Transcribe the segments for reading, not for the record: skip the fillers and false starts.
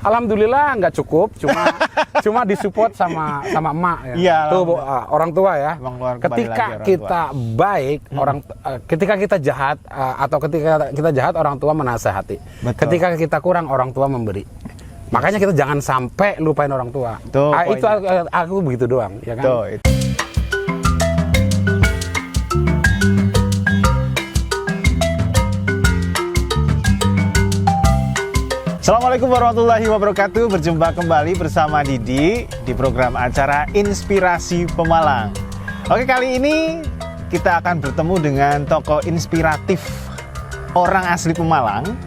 Alhamdulillah nggak cukup, cuma disupport sama emak ya. Iya, Tuh orang tua ya. Ketika kita baik, ketika kita jahat atau ketika kita jahat orang tua menasehati. Betul. Ketika kita kurang orang tua memberi. Makanya kita jangan sampai lupain orang tua. Itu aku begitu doang, ya kan? Tuh, itu. Assalamualaikum warahmatullahi wabarakatuh. Berjumpa kembali bersama Didi di program acara Inspirasi Pemalang. Oke, kali ini kita akan bertemu dengan tokoh inspiratif orang asli Pemalang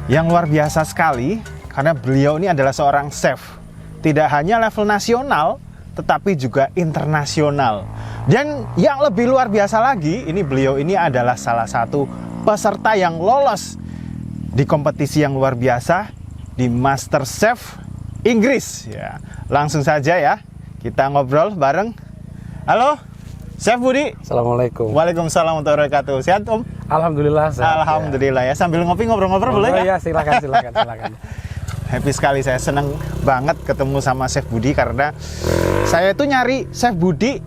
yang luar biasa sekali karena beliau ini adalah seorang chef. Tidak hanya level nasional tetapi juga internasional. Dan yang lebih luar biasa lagi, beliau ini adalah salah satu peserta yang lolos di kompetisi yang luar biasa di MasterChef Inggris ya. Langsung saja ya kita ngobrol bareng. Halo Chef Budi. Assalamualaikum. Waalaikumsalam warahmatullahi wabarakatuh. Sehat Om? Alhamdulillah sehat. Alhamdulillah ya. Sambil ngopi ngobrol-ngobrol boleh ya? Iya, silakan. Happy sekali, saya senang banget ketemu sama Chef Budi karena saya itu nyari Chef Budi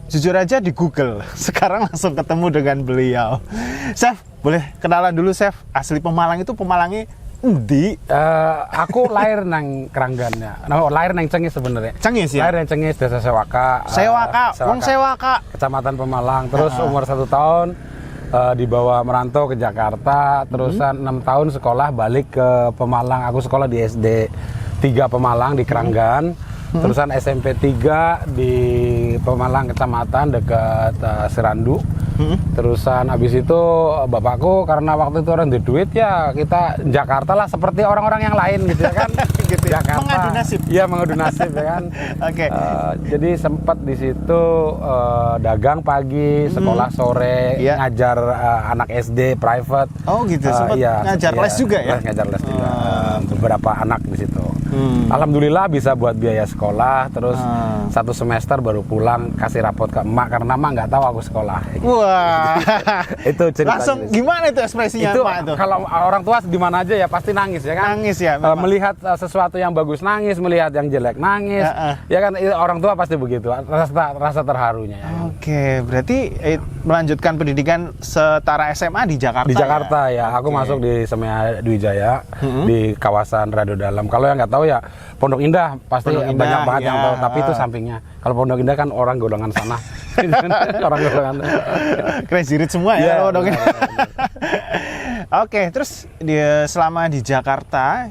jujur aja di Google. Sekarang langsung ketemu dengan beliau. Chef, boleh kenalan dulu Chef. Asli Pemalang itu Pemalangnya endi? Aku lahir nang Keranggannya. Lahir nang Cengis sebenarnya. Cengis ya? Lahir nang Cengis, Desa Sewaka. Wong Sewaka. Kecamatan Pemalang. Terus umur 1 tahun dibawa merantau ke Jakarta. Terusan 6 tahun sekolah balik ke Pemalang. Aku sekolah di SD 3 Pemalang di Keranggan. Terusan SMP 3 di Pemalang Kecamatan dekat Serandu. Terusan habis itu bapakku karena waktu itu orang duit ya kita Jakarta lah seperti orang-orang yang lain gitu ya kan. Gitu ya? Jakarta. Mengadu nasib. Iya, mengadu nasib ya kan. Oke. Jadi sempat di situ dagang pagi, sekolah sore, ngajar anak SD private. Oh gitu. Sempat ngajar les juga ya? Ngajar les juga. Beberapa anak di situ. Alhamdulillah bisa buat biaya sekolah. Terus 1 semester baru pulang kasih rapot ke emak karena emak nggak tahu aku sekolah. Wah. Itu cerita. Langsung gimana itu ekspresinya itu, emak itu? Kalau orang tua di mana aja ya pasti nangis ya kan. Nangis ya. Melihat sesuatu yang bagus nangis, melihat yang jelek nangis. Ya kan orang tua pasti begitu. Rasa terharunya ya. Oke, berarti melanjutkan pendidikan setara SMA di Jakarta. Di Jakarta ya. Aku masuk di Semea Dwi Jaya di kawasan Rado Dalam. Kalau yang nggak tahu ya Pondok Indah pasti banyak banget yang tahu, tapi itu sampingnya. Kalau Pondok Indah kan orang golongan sana. Orang golongan. Crazy rich semua ya Pondok Indah. Oke, terus selama di Jakarta,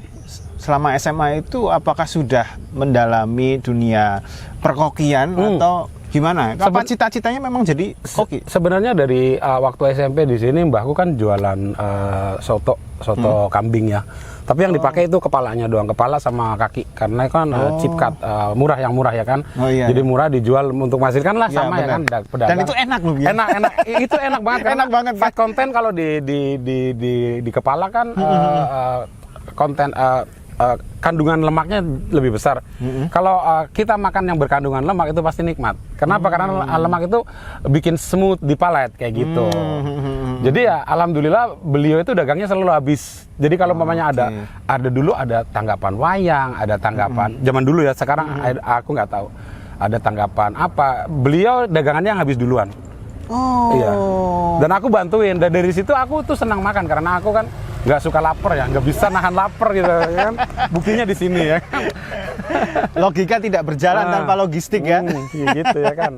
selama SMA itu apakah sudah mendalami dunia perkokian atau gimana? Apa cita-citanya memang jadi koki? Sebenarnya dari waktu SMP di sini mbahku kan jualan soto kambing ya. Tapi yang dipakai itu kepalanya doang, kepala sama kaki. Karena kan chip cut, murah ya kan. Jadi murah dijual untuk menghasilkan lah sama ya kan. Pedagang. Dan itu enak loh. Enak. Itu enak banget. Enak banget. Fat konten kalau di kepala kan konten kandungan lemaknya lebih besar. Kalau kita makan yang berkandungan lemak itu pasti nikmat. Kenapa? Karena lemak itu bikin smooth di palet kayak gitu. Jadi ya alhamdulillah beliau itu dagangnya selalu habis. Jadi kalau mamanya ada dulu ada tanggapan wayang, ada tanggapan zaman dulu ya. Sekarang aku nggak tahu. Ada tanggapan apa? Beliau dagangannya yang habis duluan. Iya. Dan aku bantuin. Dan dari situ aku tuh senang makan karena aku kan nggak suka lapar ya, nggak bisa nahan lapar gitu kan. Buktinya di sini ya. Logika tidak berjalan tanpa logistik ya. Gitu ya kan.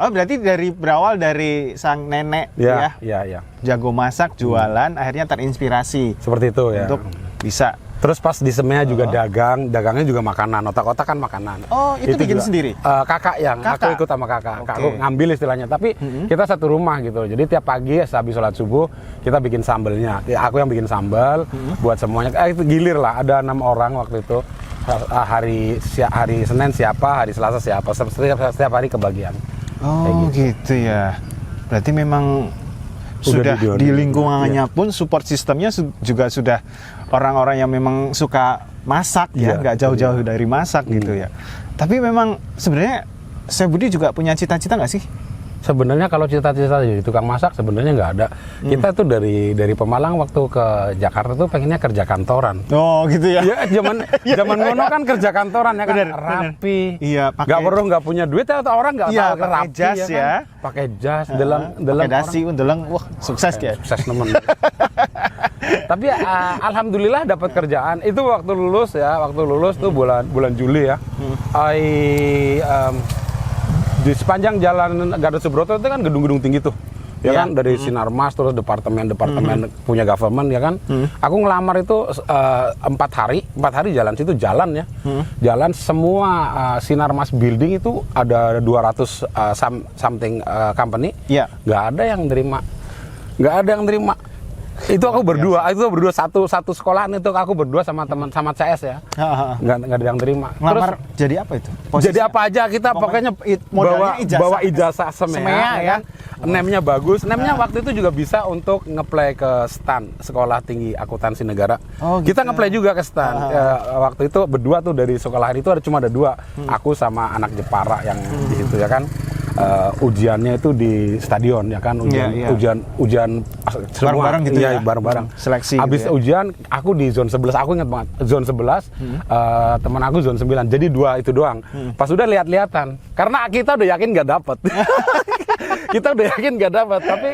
Oh berarti berawal dari sang nenek ya. Iya. Jago masak, jualan, akhirnya terinspirasi. Seperti itu ya. Untuk bisa. Terus pas di Semea juga dagangnya juga makanan, otak-otak kan makanan. Oh itu bikin sendiri? Kakak aku ikut sama kakak. Aku ngambil istilahnya, tapi kita satu rumah gitu. Jadi tiap pagi habis sholat subuh kita bikin sambelnya. Aku yang bikin sambal buat semuanya. Itu gilir lah, ada 6 orang waktu itu. Hari Senin siapa, hari Selasa siapa, setiap hari kebagian. Oh gitu ya. Berarti memang sudah di lingkungannya pun support sistemnya juga sudah orang-orang yang memang suka masak ya, nggak jauh-jauh dari masak gitu ya. Tapi memang sebenarnya Chef Budi juga punya cita-cita nggak sih? Sebenarnya kalau cita-cita jadi tukang masak sebenarnya nggak ada. Kita tuh dari Pemalang waktu ke Jakarta tuh pengennya kerja kantoran. Oh gitu ya? Ya zaman ngono kan kerja kantoran ya kan, Bener, rapi. Iya, Nggak perlu nggak punya duit atau orang nggak Iya, tahu pakai rapi jas ya. ya. Kan? Pakai jas, deleng Pakai dasi, undeleng, wah sukses ya. Sukses nemen. Tapi alhamdulillah dapat kerjaan. Itu waktu lulus tuh bulan Juli ya. Di sepanjang jalan Gatot Subroto itu kan gedung-gedung tinggi tuh. Ya kan dari Sinarmas terus departemen punya government ya kan. Aku ngelamar itu 4 hari jalan situ jalan ya. Jalan semua Sinarmas building itu ada 200 something company. Iya. Nggak ada yang terima. Itu aku berdua, satu sekolahan itu aku berdua sama teman sama CS ya. Nggak ada yang terima. Ngelamar jadi apa itu? Jadi apa aja kita pokoknya bawa ijazah semea ya kan. Name-nya bagus. Name-nya waktu itu juga bisa untuk ngeplay ke STAN, Sekolah Tinggi Akuntansi Negara. Oh, gitu. Kita ngeplay juga ke STAN. Waktu itu berdua tuh dari sekolahan itu cuma ada 2. Aku sama anak Jepara yang di situ ya kan. Ujiannya itu di stadion ya kan, ujian semua bareng-bareng gitu ya, bareng-bareng seleksi habis gitu ya. Ujian aku di zone 11, aku ingat banget zone 11, teman aku zone 9, jadi 2 itu doang. Pas udah lihat-lihatan karena kita udah yakin nggak dapet. Kita udah yakin nggak dapat, tapi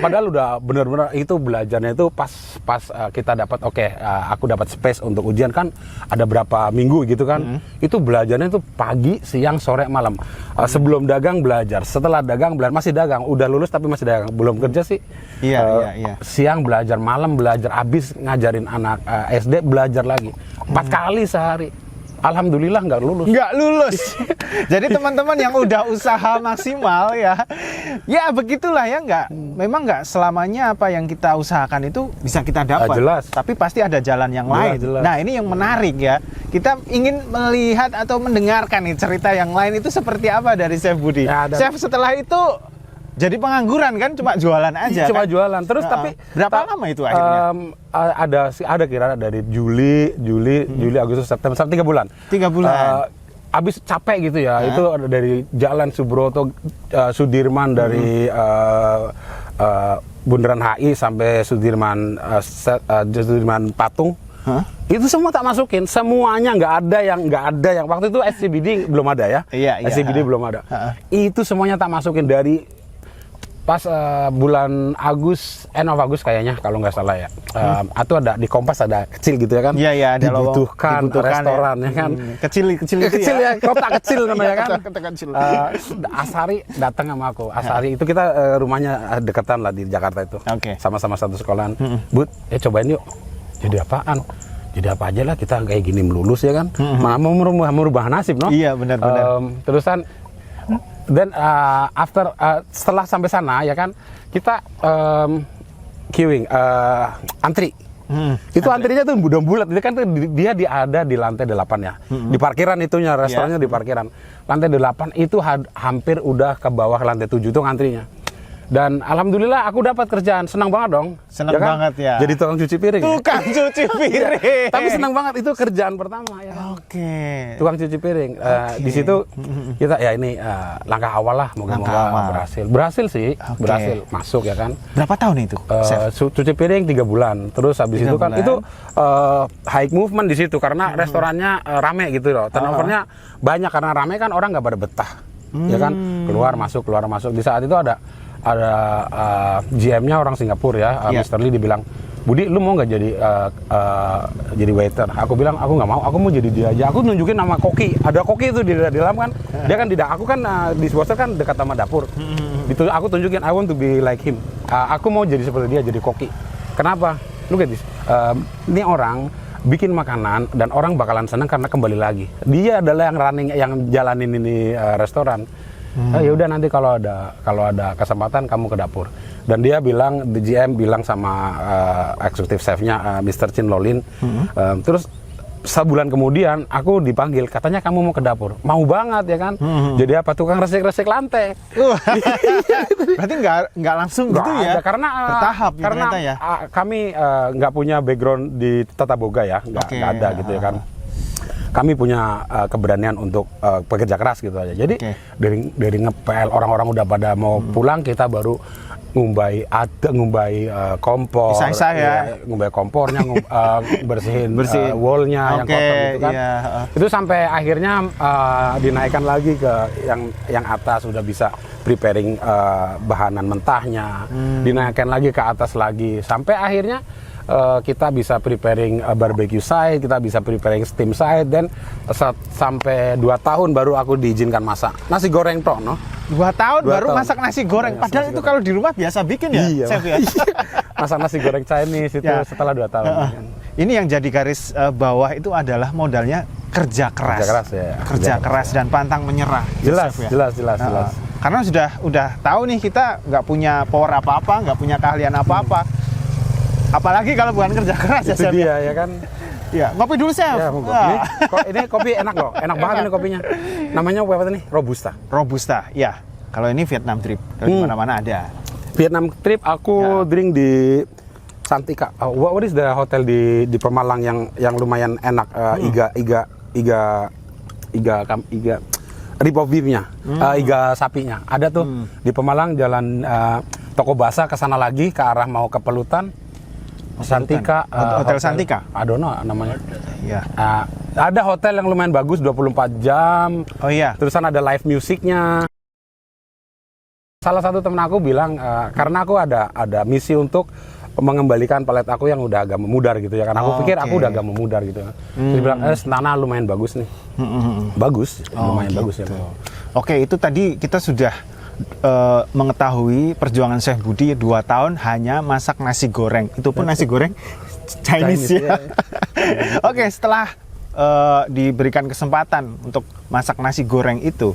padahal udah benar-benar itu belajarnya itu pas kita dapat aku dapat space untuk ujian kan ada berapa minggu gitu kan. Itu belajarnya itu pagi, siang, sore, malam. Sebelum dagang belajar, setelah dagang belajar, masih dagang, udah lulus tapi masih dagang, belum kerja sih. Iya. Siang belajar, malam belajar, abis ngajarin anak SD belajar lagi 4 kali sehari. Alhamdulillah nggak lulus. Jadi teman-teman yang udah usaha maksimal ya begitulah ya, memang nggak selamanya apa yang kita usahakan itu bisa kita dapat. Jelas. Tapi pasti ada jalan yang lain. Jelas. Nah ini yang menarik ya. Kita ingin melihat atau mendengarkan nih cerita yang lain itu seperti apa dari Chef Budi. Ya, Chef setelah itu jadi pengangguran kan, cuma jualan aja. Cuma kan? jualan terus tapi berapa lama itu akhirnya? Ada kira dari Juli, Agustus, September, 3 bulan. 3 bulan. Abis capek gitu ya. Itu dari Jalan Subroto, Sudirman dari Bundaran HI sampai Sudirman Patung. Itu semua tak masukin, semuanya nggak ada yang waktu itu SCBD belum ada ya. Iya. SCBD belum ada. Itu semuanya tak masukin dari pas bulan end of Agus kayaknya kalau nggak salah ya. Atau ada di Kompas ada kecil gitu ya kan. Iya, ada dibutuhkan restoran ya kan. Kecil ya, kota kecil namanya kan. Kota kecil. Asari datang sama aku. Asari itu kita rumahnya deketan lah di Jakarta itu. Oke. Sama-sama satu sekolahan. Bud, cobain yuk. Jadi apaan? Jadi apa aja lah, kita kayak gini melulus ya kan. Mau merubah nasib, no? Iya, benar. Terusan dan setelah sampai sana ya kan, kita queuing, antri. Itu antrinya tuh udah bulat. Itu kan dia ada di lantai 8 ya. Di parkiran itunya, restorannya di parkiran. Lantai 8 itu hampir udah ke bawah lantai 7 tuh antrinya. Dan alhamdulillah aku dapat kerjaan, senang banget dong. Senang banget ya. Jadi tukang cuci piring. Tukang cuci piring. Tapi senang banget, itu kerjaan pertama ya. Oke. Tukang cuci piring. Di situ kita ya ini langkah awal lah, moga-moga berhasil. Berhasil sih, berhasil masuk ya kan. Berapa tahun itu? Cuci piring 3 bulan. Terus habis itu kan itu high movement di situ karena restorannya rame gitu loh. Turnovernya banyak karena rame kan, orang nggak pada betah. Ya kan, keluar masuk. Di saat itu ada GM-nya orang Singapura ya, Mr. Lee dibilang, Budi, lu mau nggak jadi waiter? Aku bilang aku nggak mau, aku mau jadi dia aja. Aku nunjukin nama koki, ada koki itu di dalam kan. Dia kan tidak, aku kan di Swaster kan dekat sama dapur. Itu aku tunjukin, I want to be like him. Aku mau jadi seperti dia, jadi koki. Kenapa? Look at this. Ini orang bikin makanan dan orang bakalan senang karena kembali lagi. Dia adalah yang jalanin ini restoran. Ya udah, nanti kalau ada kesempatan kamu ke dapur. Dan dia bilang, the GM bilang sama eksekutif chefnya Mr. Chin Lolin. Terus sebulan kemudian aku dipanggil, katanya kamu mau ke dapur. Mau banget ya kan. Jadi apa, tukang resik-resik lantai. Berarti nggak langsung gitu ya? Karena bertahap karena ya? Kami nggak punya background di tata boga ya, nggak ada gitu ya kan. kami punya keberanian untuk bekerja keras gitu aja. Jadi dari ngepel orang-orang udah pada mau pulang, kita baru ngumbai kompor, ngumbai kompornya, bersihin wallnya yang kotor gitu kan. Itu sampai akhirnya dinaikkan lagi ke yang atas, udah bisa preparing bahanan mentahnya, dinaikkan lagi ke atas lagi, sampai akhirnya kita bisa preparing barbecue side, kita bisa preparing steam side, dan sampai 2 tahun baru aku diizinkan masak nasi goreng toh, no? 2 tahun baru masak nasi goreng. Padahal itu kalau di rumah biasa bikin ya, iya, chef ya. Masak nasi goreng Chinese itu setelah 2 tahun. Ini yang jadi garis bawah itu adalah modalnya kerja keras. Kerja keras dan pantang menyerah. Jelas. Karena udah tahu nih kita nggak punya power apa-apa, nggak punya keahlian apa-apa. Apalagi kalau bukan kerja keras ya, chef. Itu dia ya kan. Ya, ngopi dulu, chef. Ya, ini kopi enak loh, enak banget ini kopinya. Namanya apa nih? Robusta. Ya. Kalau ini Vietnam Trip, di mana-mana ada. Vietnam Trip aku drink di Santika. What is the hotel di Pemalang yang lumayan enak? Iga rib of beef-nya, iga sapinya. Ada tuh di Pemalang, jalan Toko Basa ke sana lagi ke arah mau ke Pelutan. Santika, Hotel Santika. I don't know namanya. Iya. Ada hotel yang lumayan bagus 24 jam. Oh iya. Terusan ada live musiknya. Salah satu temen aku bilang karena aku ada misi untuk mengembalikan palet aku yang udah agak memudar gitu ya. Karena aku pikir aku udah agak memudar gitu. Terus bilang, Nana lumayan bagus nih. Bagus, lumayan bagus ya. Oke, itu tadi kita sudah mengetahui perjuangan Chef Budi 2 tahun hanya masak nasi goreng. Itu pun nasi goreng Chinese ya. Oke, setelah diberikan kesempatan untuk masak nasi goreng itu,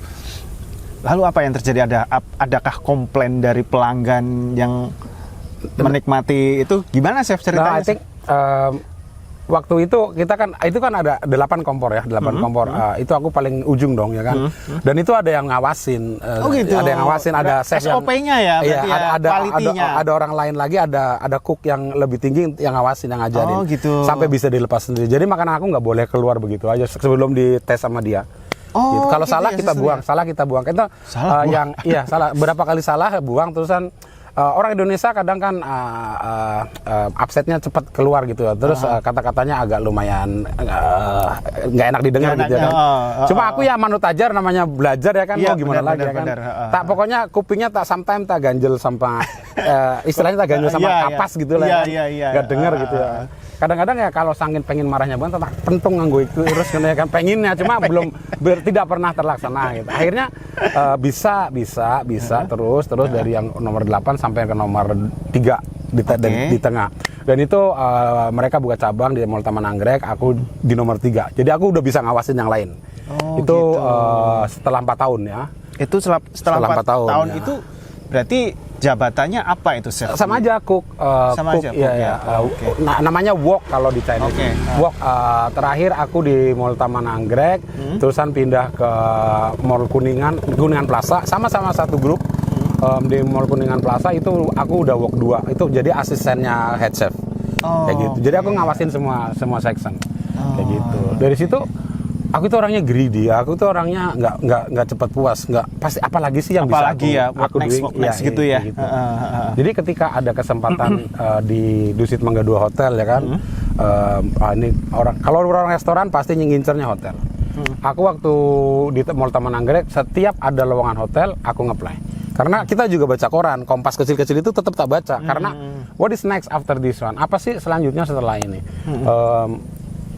lalu apa yang terjadi? Adakah komplain dari pelanggan yang menikmati itu? Gimana, Chef, ceritanya? I think waktu itu kita kan ada 8 kompor ya, 8 kompor. Itu aku paling ujung dong ya kan. Dan itu ada yang ngawasin. Gitu. Ada yang ngawasin, ada chef yang SOP-nya ya, ada orang lain lagi, ada cook yang lebih tinggi yang ngawasin, yang ngajarin. Gitu. Sampai bisa dilepas sendiri. Jadi makanan aku nggak boleh keluar begitu aja sebelum dites sama dia. Gitu. Kalau salah kita buang, Kita salah. Berapa kali salah buang, terusan orang Indonesia kadang kan upsetnya cepat keluar gitu ya. Terus kata-katanya agak lumayan nggak enak didengar gitu ya kan. Cuma aku ya manut ajar, namanya belajar ya kan. Mau gimana lagi ya kan. Tak, pokoknya kupingnya sometimes tak ganjel sama istilahnya tak ganjel sama kapas gitu lah. Nggak dengar gitu ya. Kadang-kadang ya kalau sangin pengen marahnya banget, tak pentung nganggo itu terus kan ya kan, pengennya cuma tidak pernah terlaksana gitu. Akhirnya bisa terus dari yang nomor 8 sampai ke nomor 3 di tengah. Dan itu mereka buka cabang di Mall Taman Anggrek, aku di nomor 3. Jadi aku udah bisa ngawasin yang lain. Itu setelah 4 tahun ya. Itu setelah 4 tahun ya. Itu berarti jabatannya apa itu, Chef? Sama aja cook. Namanya wok kalau di Chinese. Wok. Terakhir aku di Mall Taman Anggrek, terusan pindah ke Mall Kuningan Plaza, sama-sama satu grup. Di Mall Kuningan Plaza itu aku udah wok 2. Itu jadi asistennya head chef. Kayak gitu. Jadi aku ngawasin semua section. Kayak gitu. Dari situ aku itu orangnya greedy, aku tuh orangnya nggak cepat puas, nggak pasti apalagi sih yang bisa aku next gitu ya. Gitu. Jadi ketika ada kesempatan di Dusit Mangga 2 Hotel ya kan, ini kalau orang restoran pasti ngincernya hotel. Aku waktu di Mall Taman Anggrek, setiap ada lowongan hotel aku nge-apply. Karena kita juga baca koran, Kompas kecil-kecil itu tetap tak baca. Karena what is next after this one? Apa sih selanjutnya setelah ini?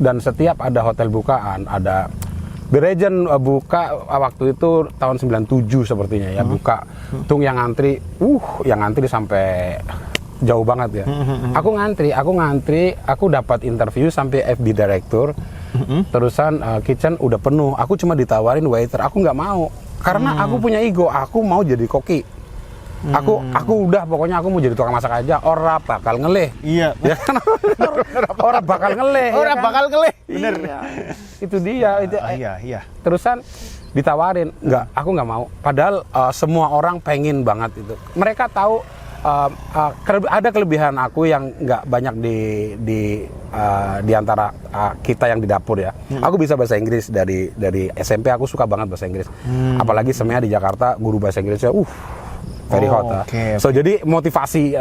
Dan setiap ada hotel bukaan, ada The Regent buka waktu itu tahun 97 sepertinya ya, buka. Tung yang ngantri sampai jauh banget ya. Aku ngantri, aku dapat interview sampai FB director. Terusan kitchen udah penuh, aku cuma ditawarin waiter, aku nggak mau. Karena aku punya ego, aku mau jadi koki. Aku udah pokoknya aku mau jadi tukang masak aja, ora bakal ngeleh. Iya. Ya kan? Ora bakal ngeleh. Ora bakal ngeleh. Bener. Iya. Itu dia. Iya. Terusan ditawarin, aku nggak mau. Padahal semua orang pengen banget itu. Mereka tahu ada kelebihan aku yang nggak banyak di antara kita yang di dapur ya. Aku bisa bahasa Inggris dari SMP, aku suka banget bahasa Inggris. Apalagi semuanya di Jakarta guru bahasa Inggrisnya very hot. So jadi motivasi,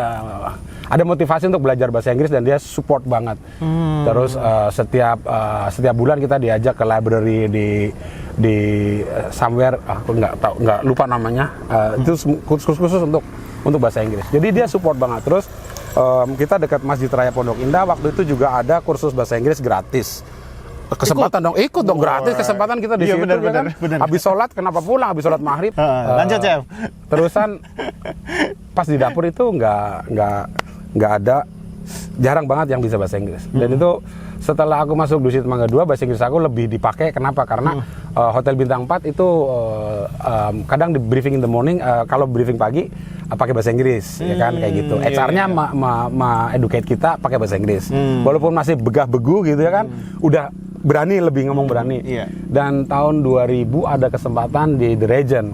ada motivasi untuk belajar bahasa Inggris dan dia support banget. Terus setiap bulan kita diajak ke library di somewhere, aku nggak lupa namanya. Itu khusus untuk bahasa Inggris. Jadi dia support banget. Terus kita dekat Masjid Raya Pondok Indah, waktu itu juga ada kursus bahasa Inggris gratis. Kesempatan ikut dong gratis, kesempatan kita di situ bener. Habis sholat, kenapa pulang? Habis sholat maghrib. Lanjut, Chef. Terusan pas di dapur itu nggak ada, jarang banget yang bisa bahasa Inggris. Dan itu setelah aku masuk Dusit Mangga 2, bahasa Inggris aku lebih dipakai. Kenapa? Karena Hotel Bintang 4 itu kadang di briefing in the morning, kalau briefing pagi pakai bahasa Inggris, ya kan, kayak gitu. HR-nya educate kita pakai bahasa Inggris. Walaupun masih begah-begu gitu ya kan, udah berani, lebih ngomong berani. Dan tahun 2000 ada kesempatan di The Regent.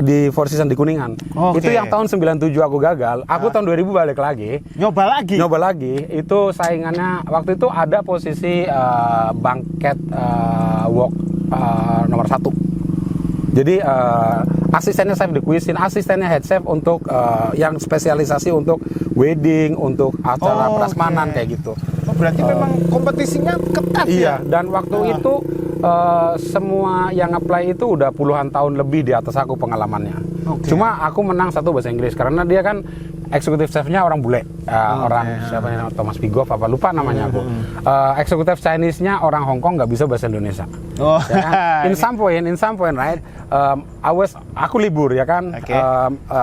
Di Four Seasons di Kuningan. Itu yang tahun 97 aku gagal. Aku tahun 2000 balik lagi. Nyoba lagi. Itu saingannya waktu itu ada posisi banket walk nomor 1. Jadi asistennya chef di cuisine, asistennya head chef untuk yang spesialisasi untuk wedding, untuk acara prasmanan kayak gitu. Berarti memang kompetisinya ketat ya? Iya, dan waktu itu semua yang apply itu udah puluhan tahun lebih di atas aku pengalamannya. Cuma aku menang satu bahasa Inggris karena dia kan eksekutif chefnya orang bule, siapa namanya, Thomas Pigoff apa lupa namanya aku. Eksekutif Chinese-nya orang Hong Kong, nggak bisa bahasa Indonesia. Ya kan? In some point, right? Aku libur ya kan.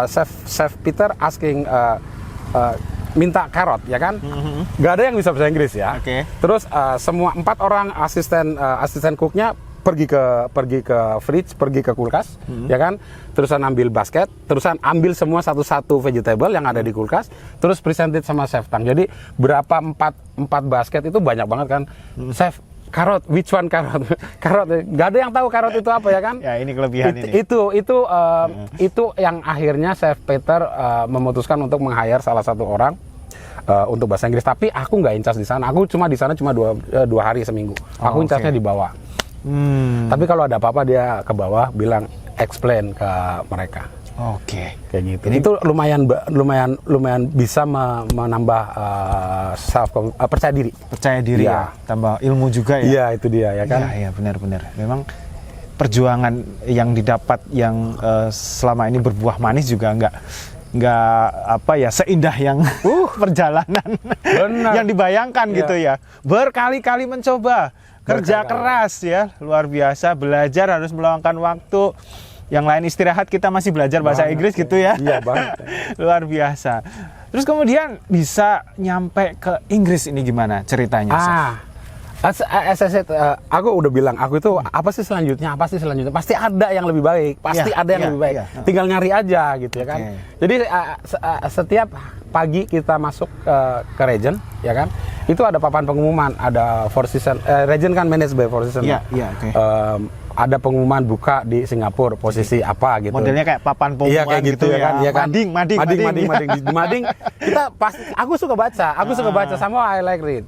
Chef Peter asking minta carrot ya kan, nggak ada yang bisa bahasa Inggris ya. Terus semua 4 orang asisten cooknya pergi ke fridge, pergi ke kulkas, ya kan. Terusan ambil basket, terusan ambil semua satu-satu vegetable yang ada di kulkas, terus presented sama chef Tang. Jadi berapa 4 basket itu banyak banget kan, chef. Karot, which one karot? Karot, nggak ada yang tahu karot itu apa ya kan? Ya ini kelebihan ini. Itu yang akhirnya Chef Peter memutuskan untuk meng-hire salah satu orang untuk bahasa Inggris. Tapi aku nggak incas di sana. Aku cuma di sana cuma dua hari seminggu. Aku incasnya di bawah. Tapi kalau ada apa-apa dia ke bawah bilang explain ke mereka. Kayak gitu. Jadi, itu lumayan bisa menambah percaya diri ya. Tambah ilmu juga ya. Iya, itu dia ya kan. Iya, benar. Memang perjuangan yang didapat yang selama ini berbuah manis juga nggak seindah yang perjalanan yang dibayangkan gitu ya. Berkali-kali mencoba, kerja keras ya, luar biasa, belajar harus meluangkan waktu. Yang lain istirahat, kita masih belajar bahasa Inggris gitu ya. Iya banget. Luar biasa. Terus kemudian bisa nyampe ke Inggris ini gimana ceritanya? As I said, aku udah bilang, aku itu apa sih selanjutnya? Pasti ada yang lebih baik. Lebih baik. Tinggal nyari aja gitu ya kan. Jadi setiap pagi kita masuk ke Regent, ya kan? Itu ada papan pengumuman, ada Four Seasons. Regent kan managed by Four Seasons. Ada pengumuman buka di Singapura, posisi apa gitu. Modelnya kayak papan pengumuman kayak gitu ya kan. Mading. Di Mading kita aku suka baca sama I like read.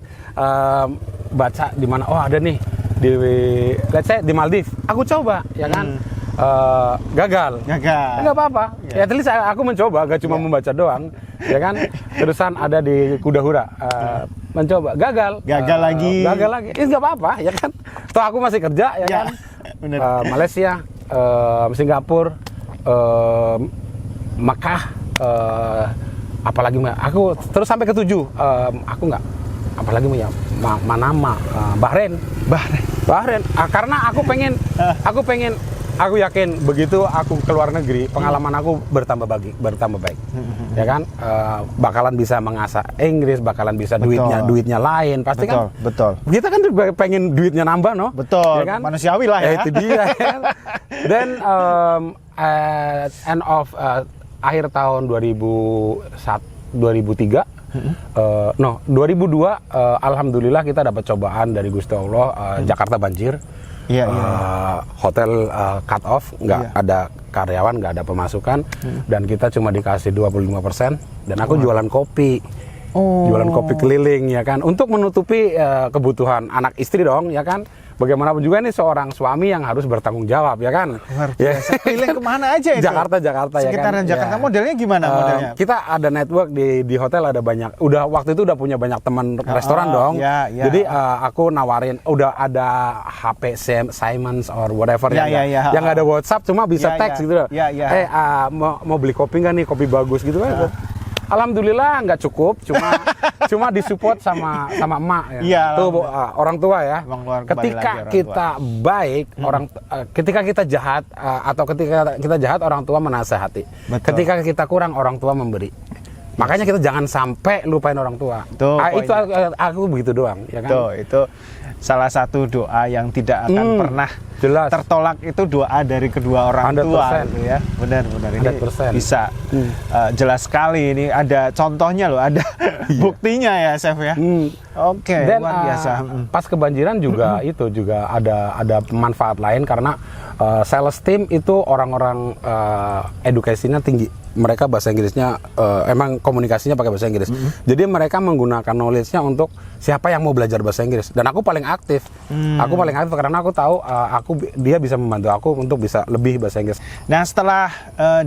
Baca di mana? Oh, ada nih di let's say di Maldives. Aku coba ya kan. Gagal. Enggak apa-apa. Ya at least aku mencoba, gak cuma membaca doang, ya kan. Terusan ada di Kuda Hura. Mencoba, gagal lagi. Enggak apa-apa, ya kan. Toh aku masih kerja ya kan. Malaysia, Singapura, Makkah, apalagi aku terus sampai ke 7. Aku nggak, apalagi ya Manama, Bahrain. Karena aku yakin begitu aku keluar negeri, pengalaman aku bertambah baik, ya kan. Bakalan bisa mengasah Inggris, bakalan bisa duitnya lain, pasti kan. Betul. Kita kan pengen duitnya nambah, no? Betul. Ya kan? Manusiawi lah ya. Itu dia. Dan end of akhir tahun 2003. 2002 alhamdulillah kita dapat cobaan dari Gusti Allah. Jakarta banjir. Hotel cut off, nggak ada karyawan, nggak ada pemasukan, dan kita cuma dikasih 25%, dan aku jualan kopi. Jualan kopi keliling ya kan, untuk menutupi kebutuhan anak istri dong ya kan. Bagaimanapun juga nih seorang suami yang harus bertanggung jawab ya kan. Luar biasa. Keliling kemana aja itu? Jakarta ya kan. Sekitaran Jakarta. Modelnya gimana modelnya? Kita ada network di hotel, ada banyak. Waktu itu udah punya banyak teman restoran dong. Ya. Jadi aku nawarin, udah ada HP Siemens or whatever yang nggak ada WhatsApp, cuma bisa teks gitu loh. Mau beli kopi nggak nih, kopi bagus gitu kan. Alhamdulillah nggak cukup, cuma disupport sama emak ya. Tuh orang tua ya. Ketika kita baik, ketika kita jahat atau ketika kita jahat, orang tua menasehati. Ketika kita kurang, orang tua memberi. Makanya kita jangan sampai lupain orang tua. Itu aku begitu doang ya kan. Itu salah satu doa yang tidak akan pernah tertolak, itu doa dari kedua orang 100%. tua gitu ya. Benar-benar ini 100%. bisa jelas sekali, ini ada contohnya loh, ada buktinya ya Chef ya. Oke, luar biasa. Pas kebanjiran juga itu juga ada manfaat lain, karena sales team itu orang-orang edukasinya tinggi. Mereka bahasa Inggrisnya emang komunikasinya pakai bahasa Inggris. Jadi mereka menggunakan knowledge-nya untuk siapa yang mau belajar bahasa Inggris. Dan aku paling aktif. Aku paling aktif karena aku tahu dia bisa membantu aku untuk bisa lebih bahasa Inggris. Nah, setelah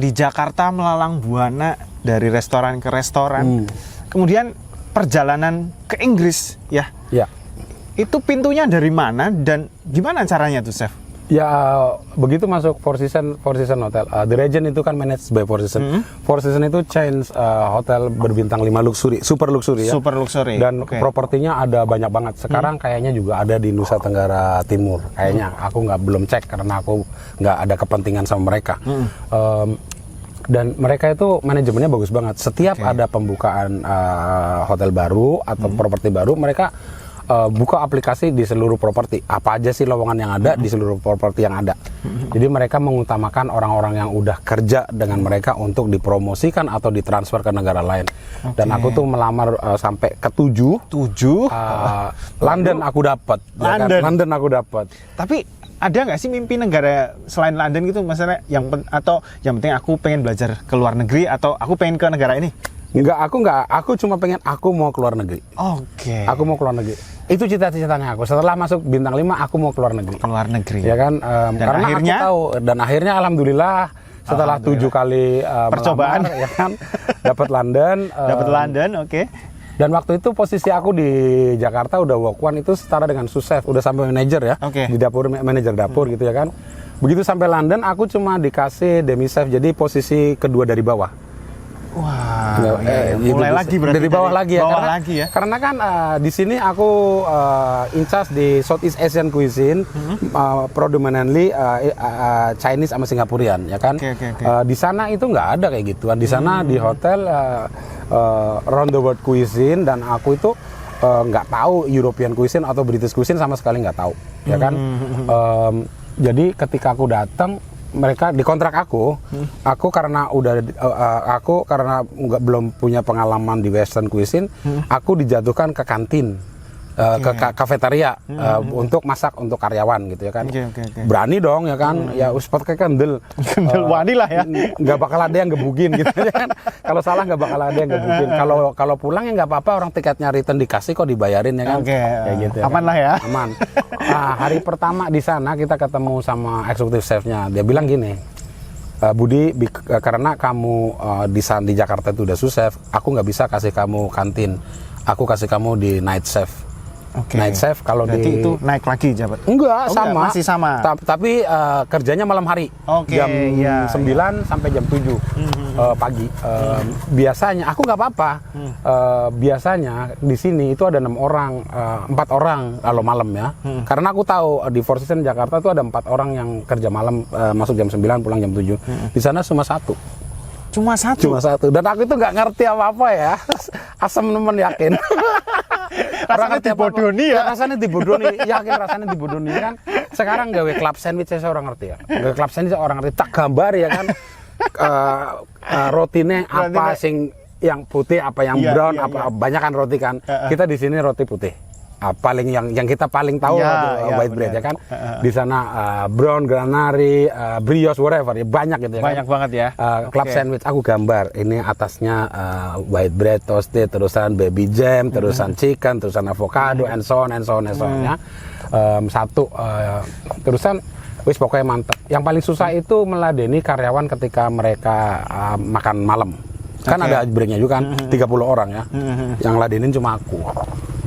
di Jakarta melalang buana dari restoran ke restoran, kemudian perjalanan ke Inggris ya. Ya. Itu pintunya dari mana dan gimana caranya tuh, Chef? Ya, begitu masuk Four Seasons Hotel. The Regent itu kan managed by Four Seasons. Four Seasons itu chain hotel berbintang 5 luxury, super luxury ya. Super luxury. Dan propertinya ada banyak banget. Sekarang kayaknya juga ada di Nusa Tenggara Timur. Kayaknya aku belum cek karena aku nggak ada kepentingan sama mereka. Dan mereka itu manajemennya bagus banget. Setiap ada pembukaan hotel baru atau properti baru, mereka buka aplikasi di seluruh properti. Apa aja sih lowongan yang ada di seluruh properti yang ada. Jadi mereka mengutamakan orang-orang yang udah kerja dengan mereka untuk dipromosikan atau ditransfer ke negara lain. Dan aku tuh melamar sampai ke 7. London aku dapat. London aku dapat. Tapi ada nggak sih mimpi negara selain London gitu, maksudnya atau yang penting aku pengen belajar ke luar negeri, atau aku pengen ke negara ini? Enggak, aku cuma pengen aku mau keluar negeri. Aku mau keluar negeri. Itu cita-citanya aku. Setelah masuk bintang 5, aku mau keluar negeri. Keluar negeri. Ya kan? Karena akhirnya aku tahu, dan akhirnya alhamdulillah setelah 7 kali percobaan melamar, ya kan, dapat London. Dan waktu itu posisi aku di Jakarta udah walk one, itu setara dengan sous-chef, udah sampai manajer ya. Di dapur, manajer dapur gitu ya kan. Begitu sampai London, aku cuma dikasih demi chef, jadi posisi kedua dari bawah. Wah, mulai lagi berarti dari bawah lagi ya. Ya. Karena kan di sini aku in charge di Southeast Asian cuisine, predominantly Chinese sama Singaporean, ya kan. Di sana itu nggak ada kayak gituan. Di sana di hotel round the world cuisine, dan aku itu nggak tahu European cuisine atau British cuisine, sama sekali nggak tahu, ya kan. Jadi ketika aku datang, mereka di kontrak aku karena belum punya pengalaman di Western cuisine, aku dijatuhkan ke kantin, ke kafetaria untuk masak untuk karyawan gitu ya kan. Berani dong ya kan, ya uspat kayak kendel wani lah ya, nggak bakal ada yang gebugin gitu ya kan. Kalau salah nggak bakal ada yang gebugin. Kalau pulang ya nggak apa-apa, orang tiketnya return dikasih kok, dibayarin ya kan. Kayak gitu ya, aman kan? Lah ya, aman. Nah, hari pertama di sana kita ketemu sama eksekutif chefnya, dia bilang gini, Budi, karena kamu di Jakarta itu udah sous-chef, aku nggak bisa kasih kamu kantin, aku kasih kamu di night chef. Night chef kalau berarti itu naik lagi jabat? Enggak, sama. Masih sama. Tapi kerjanya malam hari. Jam 9 sampai jam 7 pagi. Biasanya aku nggak apa-apa. Biasanya di sini itu ada 4 orang kalau malam ya. Karena aku tahu di Four Seasons Jakarta itu ada 4 orang yang kerja malam, masuk jam 9 pulang jam 7. Di sana cuma 1. Cuma satu. Dan aku itu nggak ngerti apa-apa ya. Asam nemen yakin. Rasanya dibodoni ya. Rasanya dibodoni, yakin rasanya dibodoni kan. Sekarang gawe club sandwich saya orang ngerti ya. Gawe club sandwich orang ngerti, tak gambar ya kan. Rotinya apa sing yang putih, apa yang brown, apa banyak kan roti kan. Kita di sini roti putih. paling yang kita paling tahu white bread ya kan. Di sana brown, granary, brioche, whatever ya banyak gitu ya. Banyak banget ya. Club sandwich aku gambar. Ini atasnya white bread toasted, terusan baby jam, terusan chicken, terusan avocado, and so on ya. Terusan wis pokoknya mantap. Yang paling susah itu meladeni karyawan ketika mereka makan malam. Kan ada breaknya juga kan, 30 orang ya. Yang ladenin cuma aku.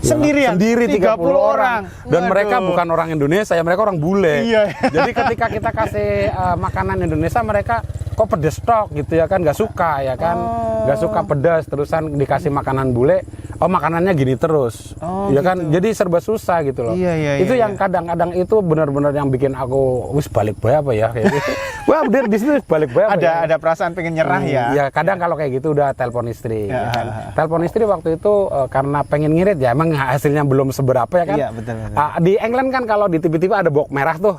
Sendirian? Sendiri 30 orang. Dan mereka bukan orang Indonesia, ya mereka orang bule. Iya. Jadi ketika kita kasih makanan Indonesia, mereka kok pedes tok gitu ya kan, nggak suka ya kan. Nggak suka pedas, terusan dikasih makanan bule, makanannya gini terus. Ya kan, jadi serba susah gitu loh. Itu yang kadang-kadang itu benar-benar yang bikin aku, wis balik bae apa ya kayak gitu. Wah, di situ balik bae apa ya. Ada perasaan pengen nyerah ya. Ya kadang kalau kayak gitu udah telepon istri ya kan. Telepon istri waktu itu karena pengen ngirit ya, emang hasilnya belum seberapa ya kan. Iya, betul. Di England kan kalau di TV-TV ada box merah tuh,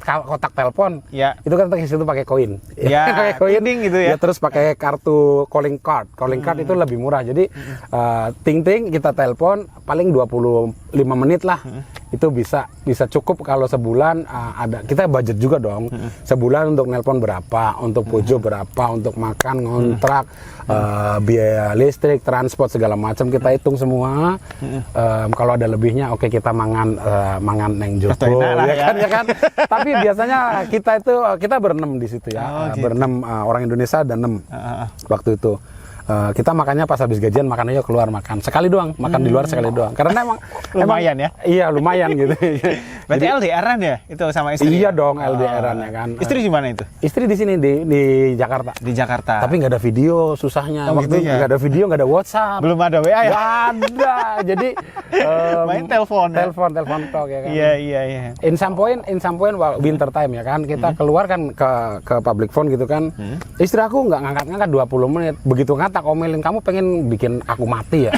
kotak telepon. Iya. Itu kan di situ pakai koin. Ya, pakai koin gitu ya. Terus pakai kartu calling card. Calling card itu lebih murah. Jadi ting-ting kita telepon paling 25 menit lah. Itu bisa cukup kalau sebulan ada, kita budget juga dong. Sebulan untuk nelpon berapa, untuk pujo berapa, untuk makan, ngontrak, biaya listrik, transport segala macam kita hitung semua. Kalau ada lebihnya oke, kita mangan neng Joko ya kan. Tapi biasanya kita berenam di situ ya. Berenam, orang Indonesia ada 6 waktu itu. Kita makannya pas habis gajian, makannya keluar makan sekali doang, makan di luar sekali doang, karena emang lumayan ya. Iya lumayan gitu. Berarti LDR-an ya itu sama istri? Iya dong, LDR-an ya kan. Istri di mana itu? Istri di sini di Jakarta. Di Jakarta. Tapi nggak ada video, susahnya. Waktu nggak ada video, nggak ada WhatsApp. Belum ada WA ya? Nggak ada. Jadi main telepon talk ya kan. Iya. In some point winter time ya kan, kita keluar kan ke public phone gitu kan. Istri aku nggak ngangkat 20 menit. Begitu tak omelin, kamu pengen bikin aku mati ya.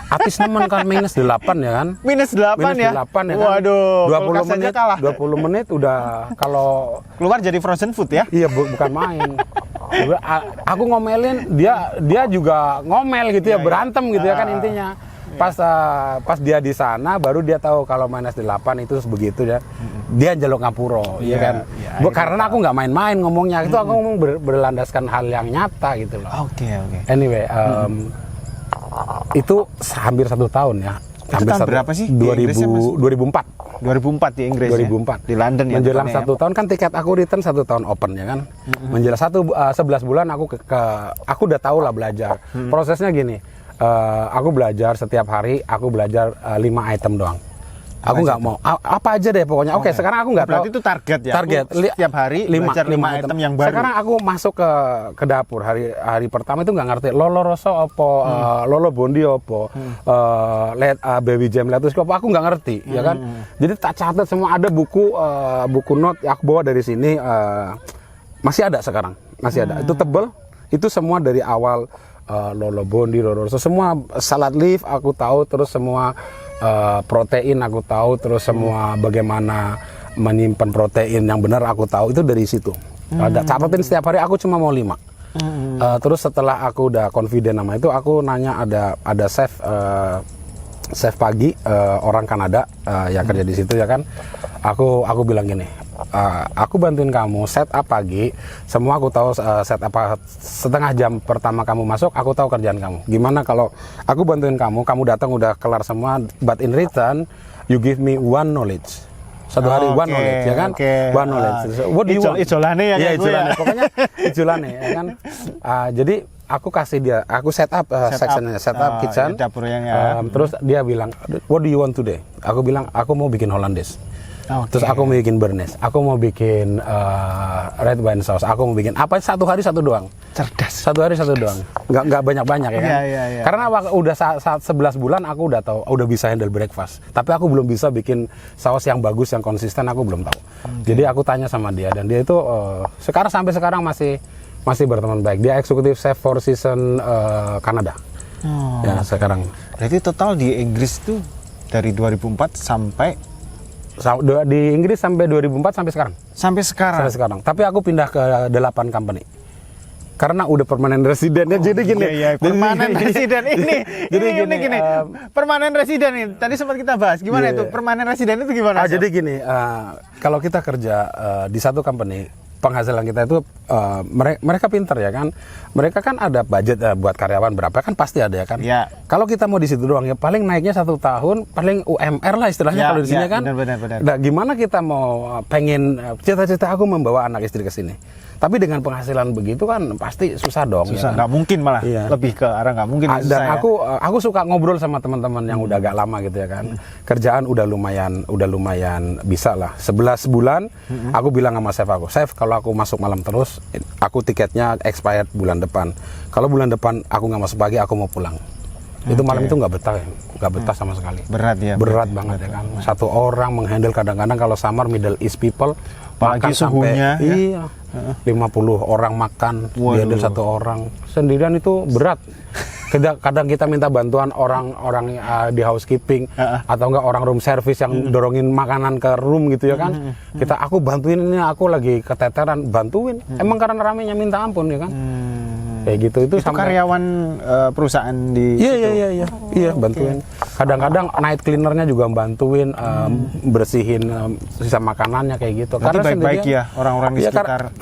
Atis nemen kan -8 ya kan. -8 ya? -8 ya kan. Waduh, 20 menit kalah. 20 menit udah kalau keluar jadi frozen food ya? Iya, bukan main. Aku ngomelin, dia juga ngomel gitu ya, berantem gitu ya kan intinya. Pas dia di sana baru dia tahu kalau -8 itu begitu ya. Dia jaluk ngapuro, ya kan. Karena aku nggak main-main ngomongnya, itu aku ngomong berlandaskan hal yang nyata gitu loh. Oke. Anyway, itu hampir 1 tahun ya. Hampir tahun berapa sih? 2004. 2004 di Inggris 2004 ya? Di London ya. Menjelang 1 tahun kan tiket aku return 1 tahun open ya kan. Menjelang 11 bulan aku aku udah tahu lah belajar. Prosesnya gini. Aku belajar setiap hari, aku belajar 5 item doang. Aku nggak mau apa aja deh pokoknya. Oke, sekarang aku nggak tahu. Berarti itu target ya. Target setiap hari 5 item yang baru. Sekarang aku masuk ke dapur hari pertama itu nggak ngerti lolo rosso opo, lolo bondi opo, baby jam lettuce opo, aku nggak ngerti ya kan. Jadi tak catat semua, ada buku note aku bawa dari sini, masih ada sekarang, masih ada. Itu tebel, itu semua dari awal. Lolo bondi, lolo rosso, semua salad leaf aku tahu, terus semua protein aku tahu, terus semua bagaimana menyimpan protein yang benar aku tahu, itu dari situ. Ada capatin setiap hari, aku cuma mau 5. Terus setelah aku udah confident sama itu, aku nanya ada chef pagi, orang Kanada yang kerja di situ ya kan. Aku bilang gini, aku bantuin kamu set up pagi, semua aku tahu set apa setengah jam pertama kamu masuk, aku tahu kerjaan kamu. Gimana kalau aku bantuin kamu datang udah kelar semua, but in return you give me one knowledge. Satu hari one knowledge ya kan? One knowledge. What do you want? Ijolane ya? Iya, ijolane. Pokoknya ijolane ya kan. Jadi aku kasih dia, aku set up sectionnya, set up kitchen. Terus dia bilang, what do you want today? Aku bilang, aku mau bikin Hollandaise. Terus aku mau bikin Bernaise, aku mau bikin red wine sauce, aku mau bikin apa, satu hari satu doang. Cerdas. Satu hari satu doang, nggak banyak ya kan. Iya. Karena udah saat 11 bulan aku udah tahu, udah bisa handle breakfast. Tapi aku belum bisa bikin saus yang bagus, yang konsisten, aku belum tahu. Jadi aku tanya sama dia, dan dia itu sampai sekarang masih berteman baik. Dia eksekutif chef Four Seasons Kanada. Ya sekarang. Berarti total di Inggris tuh dari 2004 sampai di Inggris sampai 2004 sampai sekarang. Sampai sekarang. Tapi aku pindah ke 8 company. karena udah permanen residennya. Jadi gini, permanen residen ini. Jadi gini, permanen residen ini. Tadi sempat kita bahas gimana itu permanen residen itu gimana? Jadi gini, kalau kita kerja di satu company, penghasilan kita itu mereka pinter ya kan, mereka kan ada budget buat karyawan berapa kan pasti ada ya kan. Ya. Kalau kita mau di situ doang ya paling naiknya 1 tahun, paling UMR lah istilahnya ya, kalau di sini kan. Benar. Nah, gimana kita mau pengen cita-cita aku membawa anak istri ke sini, tapi dengan penghasilan begitu kan pasti susah dong. Susah, ya kan? nggak mungkin malah. Lebih ke arah nggak mungkin. Dan aku suka ngobrol sama teman-teman yang udah agak lama gitu ya kan. Kerjaan udah lumayan bisa lah. 11 bulan aku bilang sama chef aku, chef kalau aku masuk malam terus, aku tiketnya expired bulan depan. Kalau bulan depan aku nggak masuk pagi, aku mau pulang. Itu malam itu nggak betah sama sekali. Berat ya. Berat banget ya kan. Satu orang menghandle kadang-kadang kalau summer Middle East people, apalagi suhunya. Iya. 50 orang makan, dihandle satu orang. Sendirian itu berat. Kadang kita minta bantuan orang di housekeeping atau enggak orang room service yang dorongin makanan ke room gitu ya kan. Aku bantuin ini, aku lagi keteteran, bantuin. Emang karena ramenya minta ampun ya kan. Kayak gitu itu sampai karyawan perusahaan di Iya, bantuin. Kadang-kadang night cleanernya juga bantuin bersihin sisa makanannya kayak gitu. Karena baik-baik ya orang-orang di sekitar.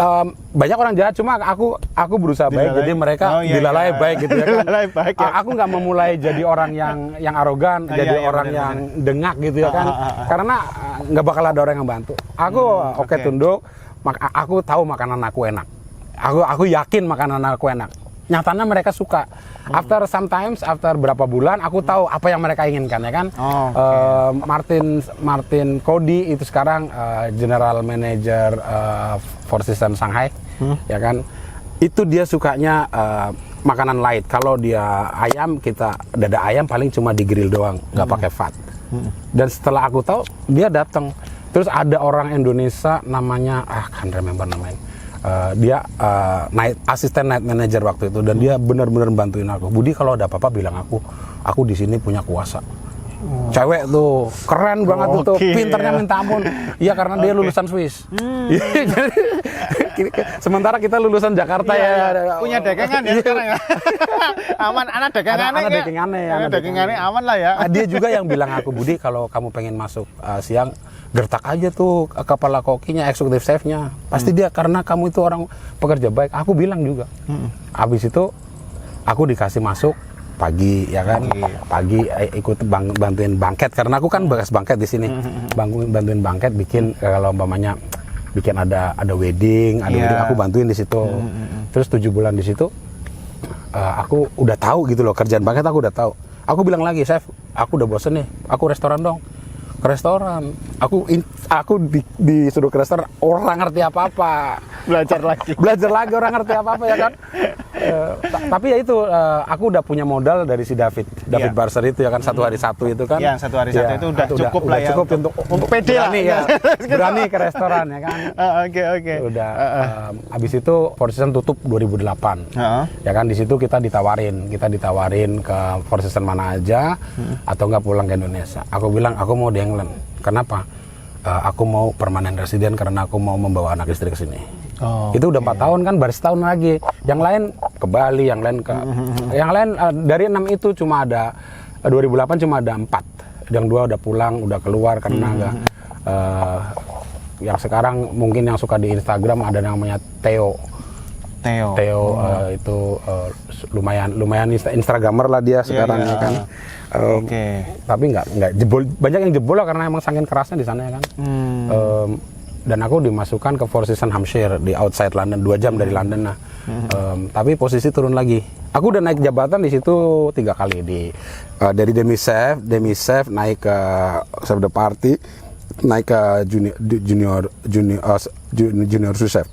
Banyak orang jahat, cuma aku berusaha baik, jadi mereka dilalai baik gitu ya kan. Baik, ya. Aku nggak memulai jadi orang yang arogan, jadi orang yang dengak gitu ya kan. Karena nggak bakal ada orang yang bantu. Aku oke tunduk, aku tahu makanan aku enak. Aku yakin makanan aku enak. Nyatanya mereka suka. After berapa bulan aku tahu apa yang mereka inginkan ya kan. Martin Cody itu sekarang General Manager Four Seasons Shanghai ya kan. Itu dia sukanya makanan light. Kalau dia ayam, kita dada ayam paling cuma di grill doang, nggak pakai fat. Dan setelah aku tahu, dia datang. Terus ada orang Indonesia namanya can't remember namanya. Dia asisten night manager waktu itu, dan dia benar-benar bantuin aku. Budi kalau ada apa-apa bilang aku di sini punya kuasa. Cewek tuh keren banget tuh, pinternya minta ampun. Iya karena dia lulusan Swiss. Sementara kita lulusan Jakarta ya. Punya dagangan ya sekarang ya. Aman, anak dagangannya aman lah ya. Dia juga yang bilang aku, Budi kalau kamu pengen masuk siang, gertak aja tuh kepala kokinya, eksekutif chefnya. Pasti dia, karena kamu itu orang pekerja baik. Aku bilang juga. Habis itu aku dikasih masuk pagi ya kan. Pagi ikut bantuin bangket, karena aku kan bekas bangket di sini. Bantuin bangket, bikin kalau umpamanya bikin ada wedding, aku bantuin di situ. Terus 7 bulan di situ aku udah tahu gitu loh, kerjaan bangket aku udah tahu. Aku bilang lagi, chef, aku udah bosen nih, aku restoran dong. Ke restoran, aku disuruh ke restoran, orang ngerti apa-apa, belajar lagi orang ngerti apa-apa ya kan. Tapi ya itu, aku udah punya modal dari si David Barser itu ya kan, 1 hari 1 itu kan. Yang 1 hari 1 itu udah cukup lah ya, untuk pede lah ya, berani ke restoran ya kan. Oke. Udah, abis itu Four Seasons tutup 2008, ya kan. Di situ kita ditawarin ke Four Seasons mana aja, atau nggak pulang ke Indonesia. Aku bilang aku mau di England. Kenapa? Aku mau permanen residen karena aku mau membawa anak istri ke sini. Itu udah 4 tahun kan, baru setahun lagi. Yang lain ke Bali, yang lain dari 6 itu cuma ada 2008 cuma ada 4. Yang 2 udah pulang, udah keluar karena enggak. Yang sekarang mungkin yang suka di Instagram ada namanya Theo. Itu lumayan Instagramer lah dia sekarang ya kan. Tapi nggak jebol, banyak yang jebol lah karena emang saking kerasnya di sana ya kan. Dan aku dimasukkan ke Four Seasons Hampshire di outside London, 2 jam dari London lah. Tapi posisi turun lagi. Aku udah naik jabatan di situ 3 kali, dari demi chef naik ke chef de party, naik ke junior sous chef.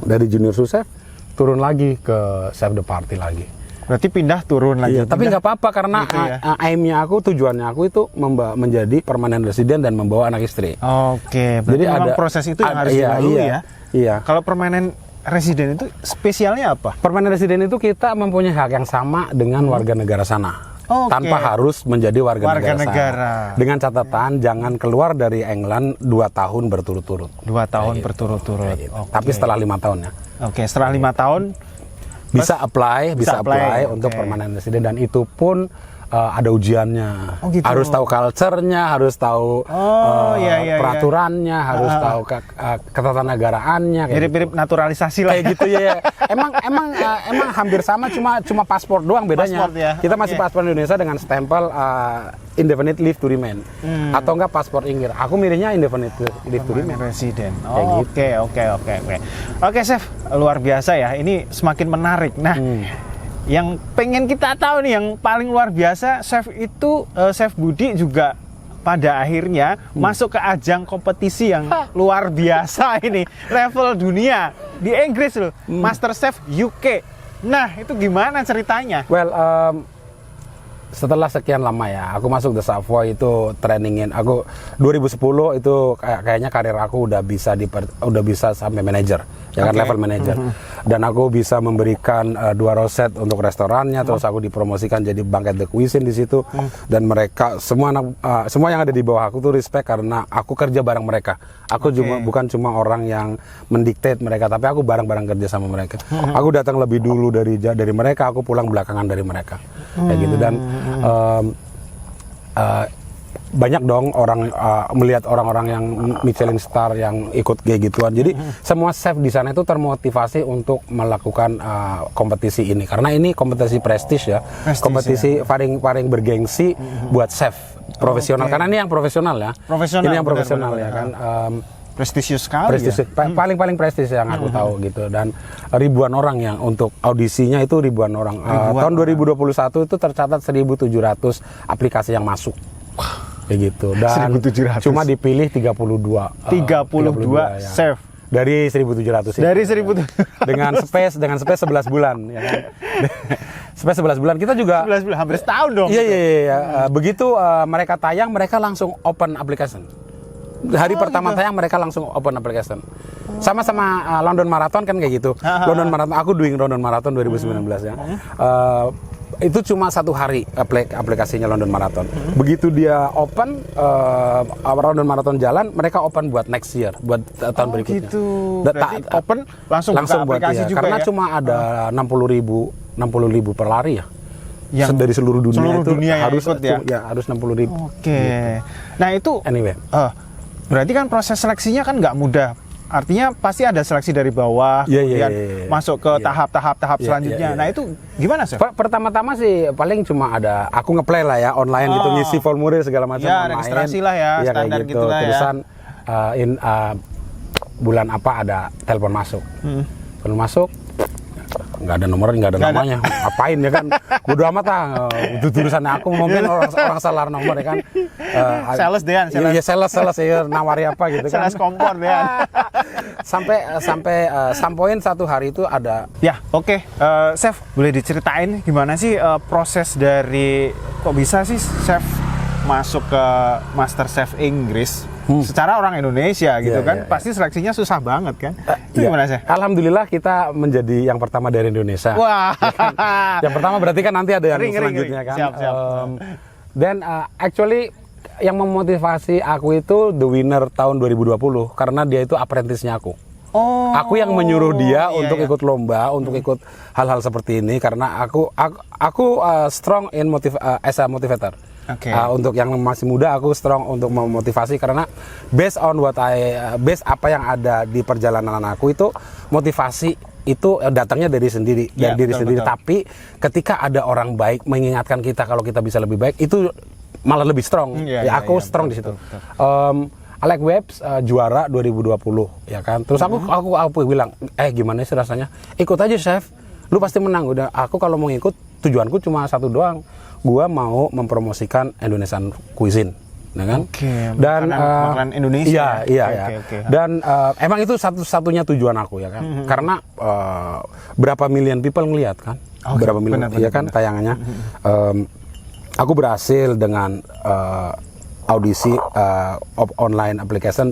Dari junior sous chef turun lagi ke chef de party lagi. Berarti pindah turun lagi. Iya, tapi nggak apa-apa karena gitu ya? Aimnya aku, tujuannya aku itu menjadi permanent resident dan membawa anak istri. Berarti memang proses itu yang harus dilalui ya. Iya. Kalau permanent resident itu spesialnya apa? Permanent resident itu kita mempunyai hak yang sama dengan warga negara sana. Tanpa harus menjadi warga negara. Dengan catatan jangan keluar dari England 2 tahun berturut-turut. 2 tahun berturut-turut. Gitu. Tapi setelah 5 tahun ya. Setelah 5 tahun Bisa apply untuk Oke. permanent resident, dan itu pun ada ujiannya. Oh, gitu. Harus tahu culture-nya, harus tahu iya. peraturannya, harus tahu ketatanegaraannya. Kayak Mirip-mirip naturalisasi lah. kayak gitu ya. Emang hampir sama, cuma paspor doang bedanya. Paspor ya, Kita masih oke. paspor Indonesia dengan stempel indefinite leave to remain, atau enggak paspor Inggris. Aku milihnya indefinite leave to remain. Presiden. Kayak gitu. Oke. Oke, Chef, luar biasa ya. Ini semakin menarik. Nah, yang pengen kita tahu nih, yang paling luar biasa, Chef itu, Chef Budi juga pada akhirnya masuk ke ajang kompetisi yang luar biasa ini, level dunia di Inggris loh, MasterChef UK. Nah, itu gimana ceritanya? Well, setelah sekian lama ya, aku masuk The Savoy itu trainingin. Aku 2010 itu kayaknya karir aku udah bisa sampai manajer, ya kan, Oke. level manajer. Dan aku bisa memberikan 2 roset untuk restorannya, terus aku dipromosikan jadi Banquet de Cuisine di situ. Dan mereka semua yang ada di bawah aku tuh respect karena aku kerja bareng mereka. Aku bukan cuma orang yang mendiktate mereka, tapi aku bareng-bareng kerja sama mereka. Aku datang lebih dulu dari mereka, aku pulang belakangan dari mereka. Kayak gitu. Dan banyak dong orang melihat orang-orang yang Michelin star yang ikut kayak gituan. Jadi semua chef di sana itu termotivasi untuk melakukan kompetisi ini, karena ini kompetisi prestis ya, kompetisi paling bergengsi buat chef profesional. Karena ini yang profesional ya. Profesional, Ini yang benar, profesional benar. ya kan. Prestisius sekali Prestisius, ya. paling prestis yang aku tahu gitu, dan ribuan orang yang untuk audisinya itu ribuan orang. Tahun 2021 itu tercatat 1.700 aplikasi yang masuk. Kayak gitu. Dan 1.700. cuma dipilih 32 32 ya. chef Dari 1.700 itu. dari 1.700. dengan space 11 bulan ya kan. Space 11 bulan kita juga 11 bulan, hampir setahun dong. Iya. Begitu mereka tayang, mereka langsung open application. Hari pertama tayang mereka langsung open application. Sama-sama London Marathon kan kayak gitu. London Marathon, aku doing London Marathon 2019 ya. Itu cuma 1 hari aplikasinya London Marathon. Begitu dia open, London Marathon jalan, mereka open buat next year, buat tahun berikutnya. Gitu. Berarti open langsung buka buat aplikasi dia. juga Karena ya? cuma ada 60.000 per lari ya. Yang dari seluruh dunia, yang harus ikut ya? harus 60.000. Oke. Nah, itu Anyway. berarti kan proses seleksinya kan nggak mudah. Artinya pasti ada seleksi dari bawah, Iya, kemudian iya. masuk ke Iya. tahap Iya, selanjutnya. iya. Nah, itu gimana, Chef? Pertama-tama sih paling cuma ada aku ngeplay lah ya online gitu, ngisi formulir segala macam, Ya, registrasi lah ya, Iya, standar kayak gitu lah ya. Terusan bulan apa ada telepon masuk. Telepon masuk, nggak ada nomornya, nggak ada namanya. Ngapain ya kan? Bodo amat lah. Itu tulisannya aku, mungkin orang salah nomor ya kan. Sales Dean, Iya, sales ya, nawari apa gitu kan. Sales kompor Dean. Sampoin satu hari itu ada. Ya, oke. Chef, boleh diceritain gimana sih proses dari kok bisa sih Chef masuk ke MasterChef Inggris secara orang Indonesia gitu Iya, kan? iya, Pasti seleksinya susah banget kan? Itu Iya. gimana, Chef? Alhamdulillah kita menjadi yang pertama dari Indonesia. Wah. Yang pertama berarti kan nanti ada yang Ngeri. selanjutnya kan. Siap. Dan actually yang memotivasi aku itu the winner tahun 2020 karena dia itu apprentice-nya aku. Oh. Aku yang menyuruh dia iya, untuk iya. ikut lomba, untuk ikut hal-hal seperti ini karena aku strong in as a motivator. Oke. Untuk yang masih muda aku strong untuk memotivasi karena based on based apa yang ada di perjalanan aku itu motivasi itu datangnya dari Ya, diri betul, sendiri. betul. Tapi ketika ada orang baik mengingatkan kita kalau kita bisa lebih baik itu malah lebih strong. Aku strong di situ. Alex Webs juara 2020 ya kan. Terus aku bilang, gimana sih rasanya? Ikut aja, Chef. Lu pasti menang. Udah, aku kalau mau ikut tujuanku cuma satu doang. Gua mau mempromosikan Indonesian cuisine. Ya kan? Oke, Dan makanan Indonesia. Iya. Oke. Dan emang itu satu-satunya tujuan aku ya kan. Karena berapa million people ngelihat kan? Berapa million ya kan tayangannya. Aku berhasil dengan audisi online application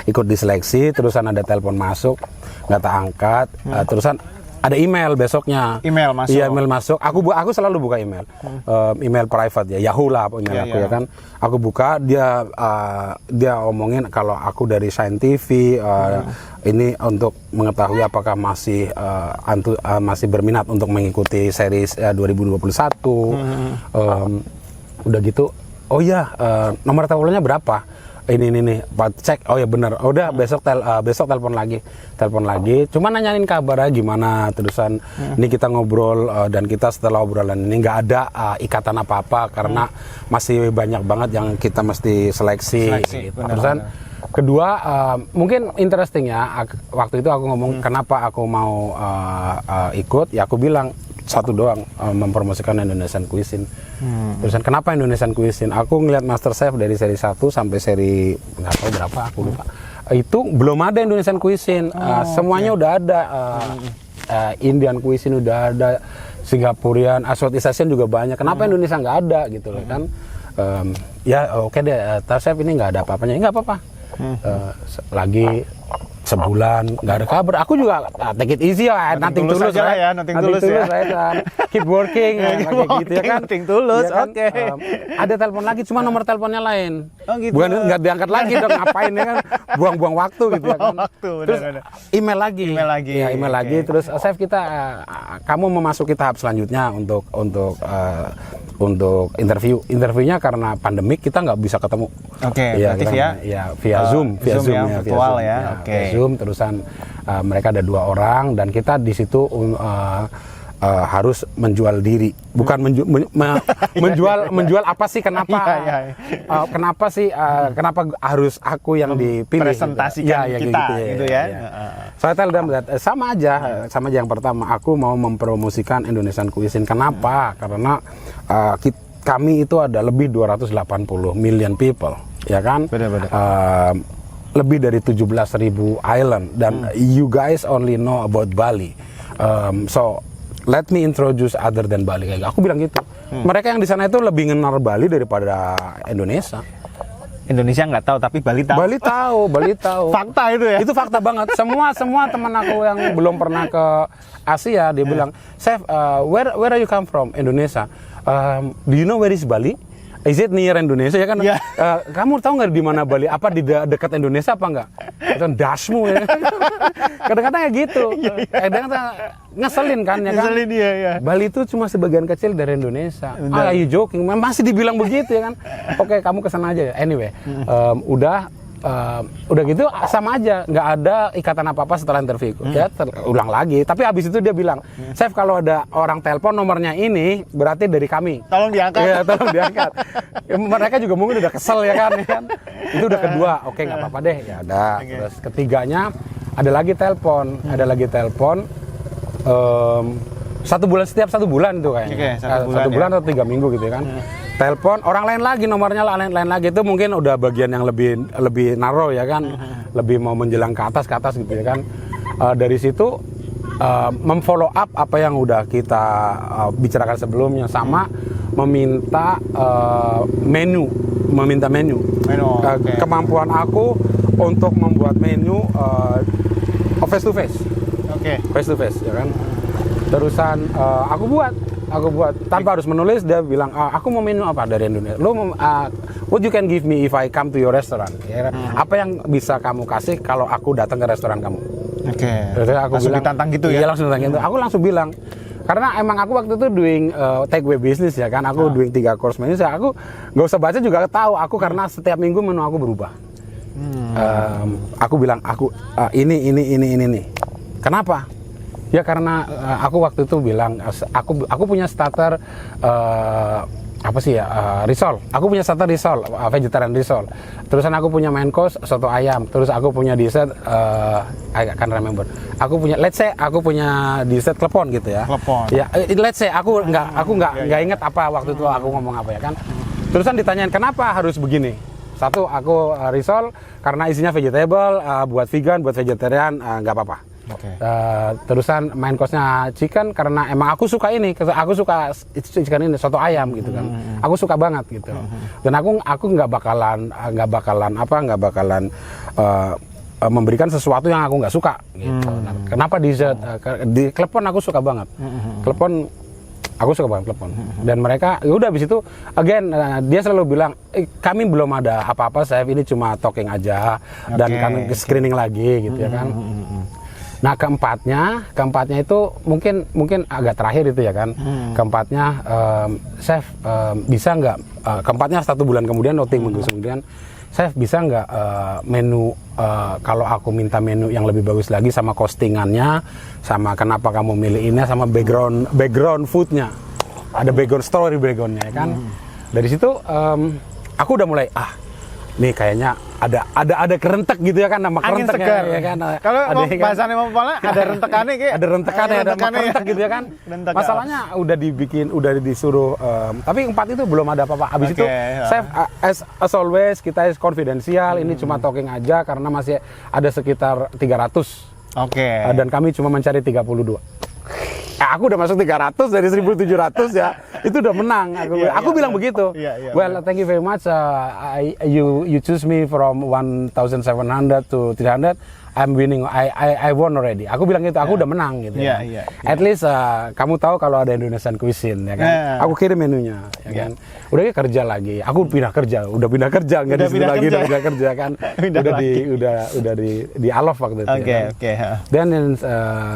ikut diseleksi, terusan ada telepon masuk, nggak tak angkat, terusan ada email besoknya. Email masuk. Iya, email masuk. Aku selalu buka email. Email private ya, Yahoo lah email aku ya kan. Aku buka, dia omongin kalau aku dari Shine TV ini untuk mengetahui apakah masih masih berminat untuk mengikuti series 2021. Udah gitu, oh ya, nomor teleponnya berapa? Ini cek, oh ya benar, udah besok telepon lagi, cuma nanyain kabar gimana, terusan ini kita ngobrol dan kita setelah obrolan ini nggak ada ikatan apa karena masih banyak banget yang kita mesti seleksi gitu. Terusan kedua, mungkin interesting ya, waktu itu aku ngomong kenapa aku mau ikut, ya aku bilang satu doang, mempromosikan Indonesian cuisine. Terusan kenapa Indonesian cuisine? Aku ngeliat MasterChef dari seri 1 sampai seri nggak tahu berapa, aku lupa. Itu belum ada Indonesian cuisine. Semuanya udah ada. Indian cuisine udah ada, Singaporean, Southeast Asian juga banyak. Kenapa Indonesia nggak ada gitu loh kan? Ya oke deh, chef ini nggak ada apa-apanya. Nggak apa-apa. Lagi sebulan nggak ada kabar, aku juga take it easy lah, nothing tulus aja ya, nothing tulus ya. Keep working kayak gitu ya kan, nothing tulus, ya kan? Oke. Ada telepon lagi, cuma nomor teleponnya lain. Gitu. Bukan nggak diangkat lagi dong, ngapain ya kan, buang-buang waktu gitu ya kan. Terus email lagi, terus chef kita, kamu memasuki tahap selanjutnya untuk interviewnya karena pandemik kita nggak bisa ketemu. Berarti via Zoom ya, virtual ya. Zoom, terusan mereka ada 2 orang dan kita di situ harus menjual diri, bukan menjual apa sih, kenapa kenapa harus aku yang dipilih, presentasikan kita gitu ya. Saya tell them that sama aja yang pertama, aku mau mempromosikan Indonesian cuisine. Kenapa? Karena kami itu ada lebih 280 million people, ya kan? Lebih dari 17.000 island dan you guys only know about Bali. So let me introduce other than Bali. Kayak aku bilang gitu. Mereka yang di sana itu lebih kenal Bali daripada Indonesia. Indonesia nggak tahu, tapi Bali tahu. Bali tahu. Fakta itu ya. Itu fakta banget. Semua teman aku yang belum pernah ke Asia, dia bilang, "Chef, where are you come from?" Indonesia. Do you know where is Bali? Is it near Indonesia ya kan? Kamu tahu nggak di mana Bali? Apa di dekat Indonesia apa enggak? Itu dashmu ya. Kadang-kadang kayak gitu. Kadang-kadang ngeselin kan ya kan? Ngeselin ya. Bali itu cuma sebagian kecil dari Indonesia. Are you joking? Masih dibilang begitu ya kan? Oke, kamu kesana aja ya. Anyway, udah gitu sama aja, nggak ada ikatan apa-apa setelah interview. Ya ulang lagi, tapi habis itu dia bilang, Chef, kalau ada orang telepon nomornya ini berarti dari kami, tolong diangkat. Ya, tolong diangkat. Mereka juga mungkin udah kesel ya kan. Itu udah kedua, oke nggak apa-apa deh, ya udah. Terus ketiganya ada lagi telepon, setiap 1 bulan itu kayaknya. 1 bulan atau 3 minggu gitu ya kan. Telepon orang lain lagi, nomornya lain lagi, itu mungkin udah bagian yang lebih narrow ya kan, lebih mau menjelang ke atas gitu ya kan. Dari situ memfollow up apa yang udah kita bicarakan sebelumnya, sama meminta menu. Kemampuan aku untuk membuat menu face to face. Face to face ya kan. Terusan aku buat tanpa harus menulis. Dia bilang, aku mau menu apa dari Indonesia, what you can give me if I come to your restaurant, ya, apa yang bisa kamu kasih kalau aku datang ke restoran kamu. Terus aku langsung bilang, ditantang gitu ya. Iya, langsung ditantang gitu. Aku langsung bilang, karena emang aku waktu itu doing takeaway business ya kan, aku doing 3 course menu, aku nggak usah baca juga tahu aku, karena setiap minggu menu aku berubah. Aku bilang, ini. Kenapa? Ya karena aku waktu itu bilang, aku punya starter risol. Aku punya starter risol, vegetarian risol. Terusan aku punya main course soto ayam. Terus aku punya dessert, I can't remember. Aku punya dessert klepon gitu ya. Ya, let's say aku nggak ingat apa waktu itu aku ngomong apa ya kan. Terusan ditanyain kenapa harus begini. Satu, aku risol karena isinya vegetable, buat vegan, buat vegetarian nggak apa-apa. Terusan main course-nya chicken karena emang aku suka chicken ini, soto ayam gitu kan. Aku suka banget gitu. Dan aku nggak bakalan memberikan sesuatu yang aku nggak suka gitu. Nah, kenapa dessert? Di klepon aku suka banget. Klepon aku suka banget klepon. Dan mereka ya udah habis itu again dia selalu bilang kami belum ada apa-apa, chef, ini cuma talking aja dan kami screening lagi gitu ya kan. Nah, keempatnya itu mungkin agak terakhir itu ya kan. Keempatnya, chef bisa nggak? Keempatnya 1 bulan kemudian, voting minggu kemudian, chef bisa nggak menu kalau aku minta menu yang lebih bagus lagi sama costingannya, sama kenapa kamu milih ini, sama background foodnya, ada background story backgroundnya ya kan. Dari situ aku udah mulai nih kayaknya ada kerentek gitu ya kan, nama kerentek ya kan. Kalau bahasanya mau pola ada rentekannya kayak. Ada rentekannya, ada kerentek gitu ya kan. Masalahnya udah disuruh tapi 4 itu belum ada apa-apa. Habis itu chef as always kita confidential, ini cuma talking aja karena masih ada sekitar 300. Dan kami cuma mencari 32. Aku udah masuk 300 dari 1.700 ya, itu udah menang. Aku bilang begitu. Well, thank you very much. You choose me from 1,700 to 300. I'm winning. I won already. Aku bilang gitu. Aku udah menang gitu. At least kamu tahu kalau ada Indonesian cuisine ya kan. Aku kirim menunya ya kan. Udah kerja lagi. Aku pindah kerja. Udah pindah kerja, nggak di situ lagi. Udah pindah kerja kan. udah di Alof waktu itu. Dan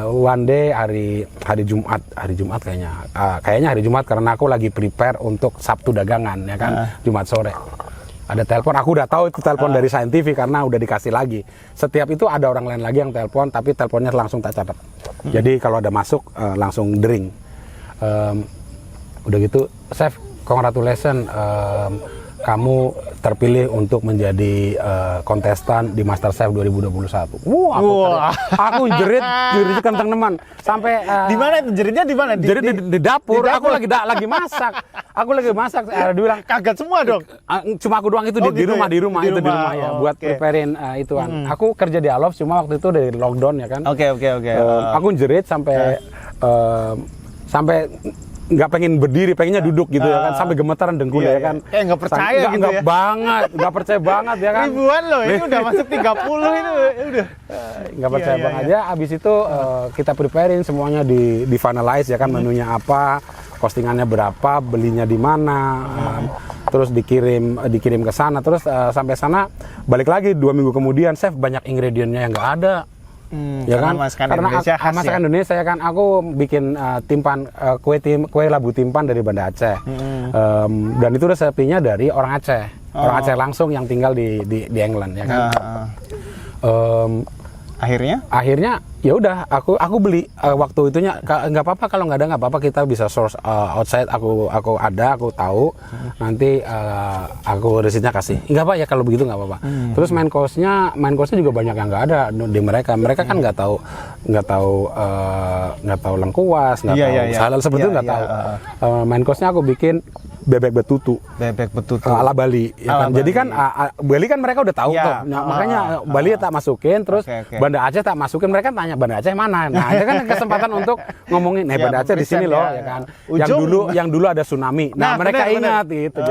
one day hari Jumat kayaknya hari Jumat karena aku lagi prepare untuk Sabtu dagangan ya kan. Jumat sore. Ada telepon, aku udah tahu itu telepon dari Scientific karena udah dikasih lagi. Setiap itu ada orang lain lagi yang telepon, tapi teleponnya langsung tak catat. Jadi kalau ada masuk langsung dering. Udah gitu, chef, congratulations, kamu terpilih untuk menjadi kontestan di MasterChef 2021. Aku jerit kentang teman. Sampai di mana itu jeritnya di mana? Jerit di dapur. Aku lagi masak. Dia bilang kaget semua dong. Cuma aku doang itu di rumah ya buat preparein ituan. Aku kerja di Alof cuma waktu itu dari lockdown ya kan. Aku jerit sampai nggak pengen berdiri, pengennya duduk gitu ya kan, sampai gemetaran dengkul ya kan. Nggak percaya gitu ya. Nggak percaya banget ya kan. Ribuan loh, ini udah masuk 30 itu udah. Nggak percaya banget ya. Abis itu kita preparein semuanya di finalize ya kan, menunya apa, costingannya berapa, belinya di mana, terus dikirim ke sana, terus sampai sana balik lagi 2 minggu kemudian, chef banyak ingredientnya yang nggak ada. Ya kan, karena masakan Indonesia ya kan, aku bikin timpan kue labu timpan dari Banda Aceh, dan itu resepinya dari orang Aceh, orang Aceh langsung yang tinggal di England ya kan. Akhirnya ya udah aku beli waktu itunya nggak apa-apa, kalau nggak ada nggak apa-apa, kita bisa source outside. Aku aku tahu nanti aku resitnya kasih, nggak apa ya kalau begitu nggak apa-apa. Terus main course-nya juga banyak yang nggak ada di mereka kan nggak tahu lengkuas, nggak tahu halal seperti itu, nggak tahu. Main course-nya aku bikin bebek betutu ala Bali ya kan. Jadi kan Bali kan mereka udah tahu tuh. Nah, makanya Bali tak masukin, terus Banda Aceh tak masukin. Mereka tanya Banda Aceh mana. Nah, itu kan kesempatan untuk ngomongin Banda Aceh di sini loh ya kan. Yang dulu ada tsunami. Nah, mereka ingat gitu.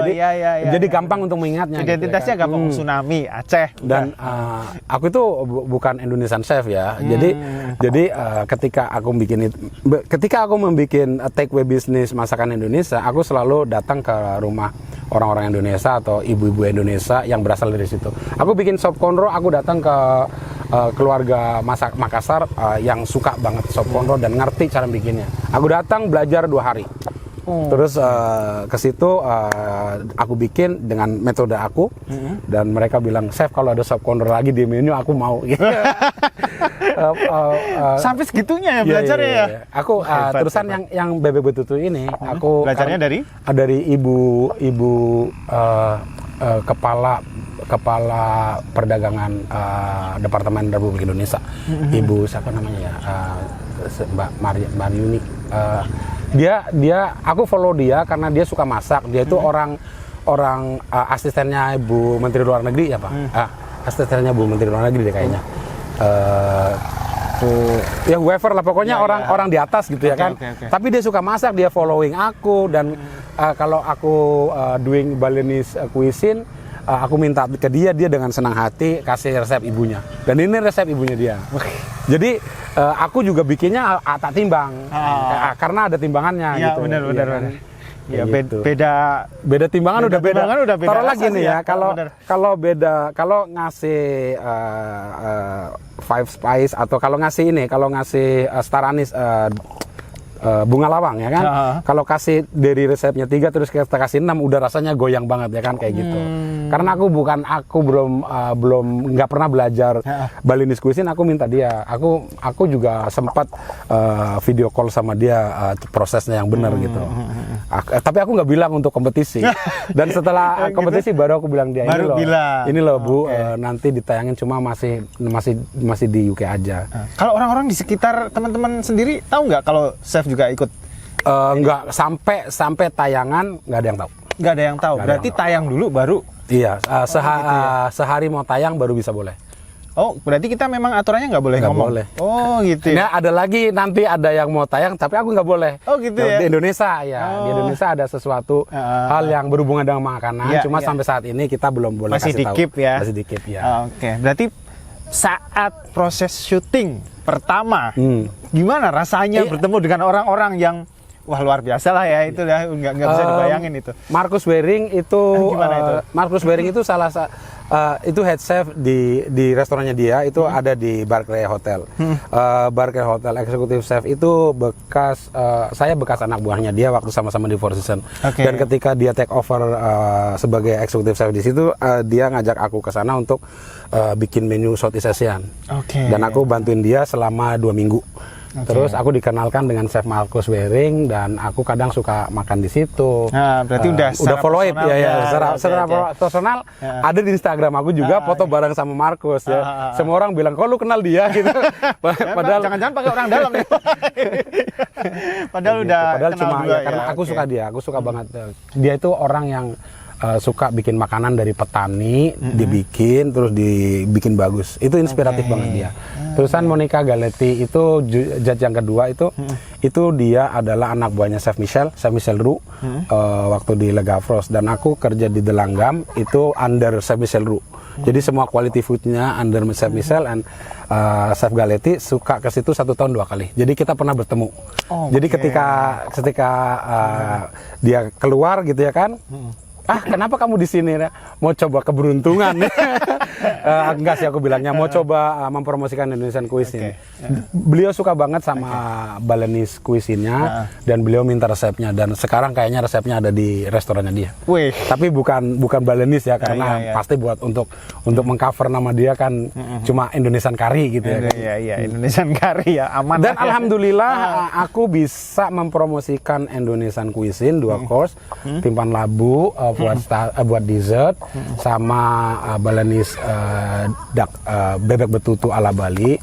Jadi gampang untuk mengingatnya. Identitasnya gitu, ya kan. gampang, tsunami Aceh. Dan aku itu bukan Indonesian chef ya. Jadi ketika aku membuat takeaway bisnis masakan Indonesia, aku selalu datang ke rumah orang-orang Indonesia atau ibu-ibu Indonesia yang berasal dari situ. Aku bikin sop konro, aku datang ke keluarga masak Makassar yang suka banget sop konro dan ngerti cara bikinnya. Aku datang belajar 2 hari. Terus ke situ aku bikin dengan metode aku, dan mereka bilang, chef kalau ada sop konro lagi di menu aku mau. Sampai segitunya ya belajarnya ya. Aku terusan yang bebek betutu ini aku belajarnya dari ibu kepala perdagangan Departemen Republik Indonesia. Ibu siapa namanya ya? Mbak Mariuni. Aku follow dia karena dia suka masak. Dia itu orang asistennya Ibu Menteri Luar Negeri ya Pak. Asistennya Bu Menteri Luar Negeri deh kayaknya. Ya whoever lah pokoknya orang di atas gitu ya kan. Tapi dia suka masak, dia following aku, dan kalau aku doing Balinese cuisine, aku minta ke dia dengan senang hati kasih resep ibunya. Dan ini resep ibunya dia. Jadi aku juga bikinnya tak timbang, karena ada timbangannya. Iya, gitu. benar. Ya, gitu. beda timbangan udah beda. Taruh lagi nih ya, kalau ngasih Five Spice atau kalau ngasih Star Anise bunga lawang ya kan. Kalau kasih dari resepnya 3 terus kita kasih 6 udah rasanya goyang banget ya kan kayak gitu. Karena aku belum nggak pernah belajar Balinese cuisine, aku minta dia. Aku juga sempat video call sama dia prosesnya yang benar gitu. Tapi aku nggak bilang untuk kompetisi. Dan setelah kompetisi baru aku bilang dia ini loh Bu, nanti ditayangin cuma masih di UK aja. Kalau orang-orang di sekitar teman-teman sendiri tahu nggak kalau chef juga ikut? Nggak sampai tayangan nggak ada yang tahu. Nggak ada yang tahu. Berarti tayang dulu baru. Iya, sehari mau tayang baru bisa boleh. Oh, berarti kita memang aturannya nggak boleh ngomong. Boleh. Oh, gitu. Nah, ada lagi nanti ada yang mau tayang, tapi aku nggak boleh. Oh, gitu ya. Di Indonesia ya, di Indonesia ada sesuatu hal yang berhubungan dengan makanan. Cuma sampai saat ini kita belum boleh masih kasih tahu. Masih di keep ya. Oke, berarti saat proses syuting pertama, gimana rasanya bertemu dengan orang-orang yang wah luar biasa lah ya itu ya, nggak bisa dibayangin itu. Marcus Waring itu, Marcus Waring itu itu head chef di restorannya dia itu ada di Barclay Hotel. Barclay Hotel eksekutif chef itu saya bekas anak buahnya dia waktu sama-sama di Four Seasons. Dan ketika dia take over sebagai eksekutif chef di situ, dia ngajak aku ke sana untuk bikin menu Southeast Asian. Dan aku bantuin dia selama 2 minggu. Terus aku dikenalkan dengan Chef Marcus Waring dan aku kadang suka makan di situ. Nah, berarti udah follow up secara personal ada di Instagram aku juga foto bareng sama Marcus ya. Semua orang bilang, "Kok lu kenal dia?" gitu. Padahal jangan-jangan pakai orang dalam nih. Padahal udah kenal cuma juga karena aku suka dia, aku suka banget. Dia itu orang yang suka bikin makanan dari petani, dibikin terus dibikin bagus. Itu inspiratif banget dia. Terusan Monica Galetti itu judge yang kedua itu dia adalah anak buahnya Chef Michel Roux waktu di Le Gavros, dan aku kerja di The Langham itu under Chef Michel Roux. Jadi semua quality foodnya under Chef Michel and Chef Galetti suka ke situ 1 tahun 2 kali. Jadi kita pernah bertemu. Jadi ketika dia keluar gitu ya kan. Kenapa kamu di sini? Mau coba keberuntungan? Enggak sih, aku bilangnya mau coba mempromosikan Indonesian cuisine. Beliau suka banget sama Balinese cuisine-nya dan beliau minta resepnya, dan sekarang kayaknya resepnya ada di restorannya dia. Tapi bukan Balinese ya, karena pasti buat untuk mengcover nama dia kan cuma Indonesian curry gitu ya. Iya, Indonesian curry ya, aman. Dan alhamdulillah aku bisa mempromosikan Indonesian cuisine 2 course, timpan labu buat dessert, sama Balinese bebek betutu ala Bali.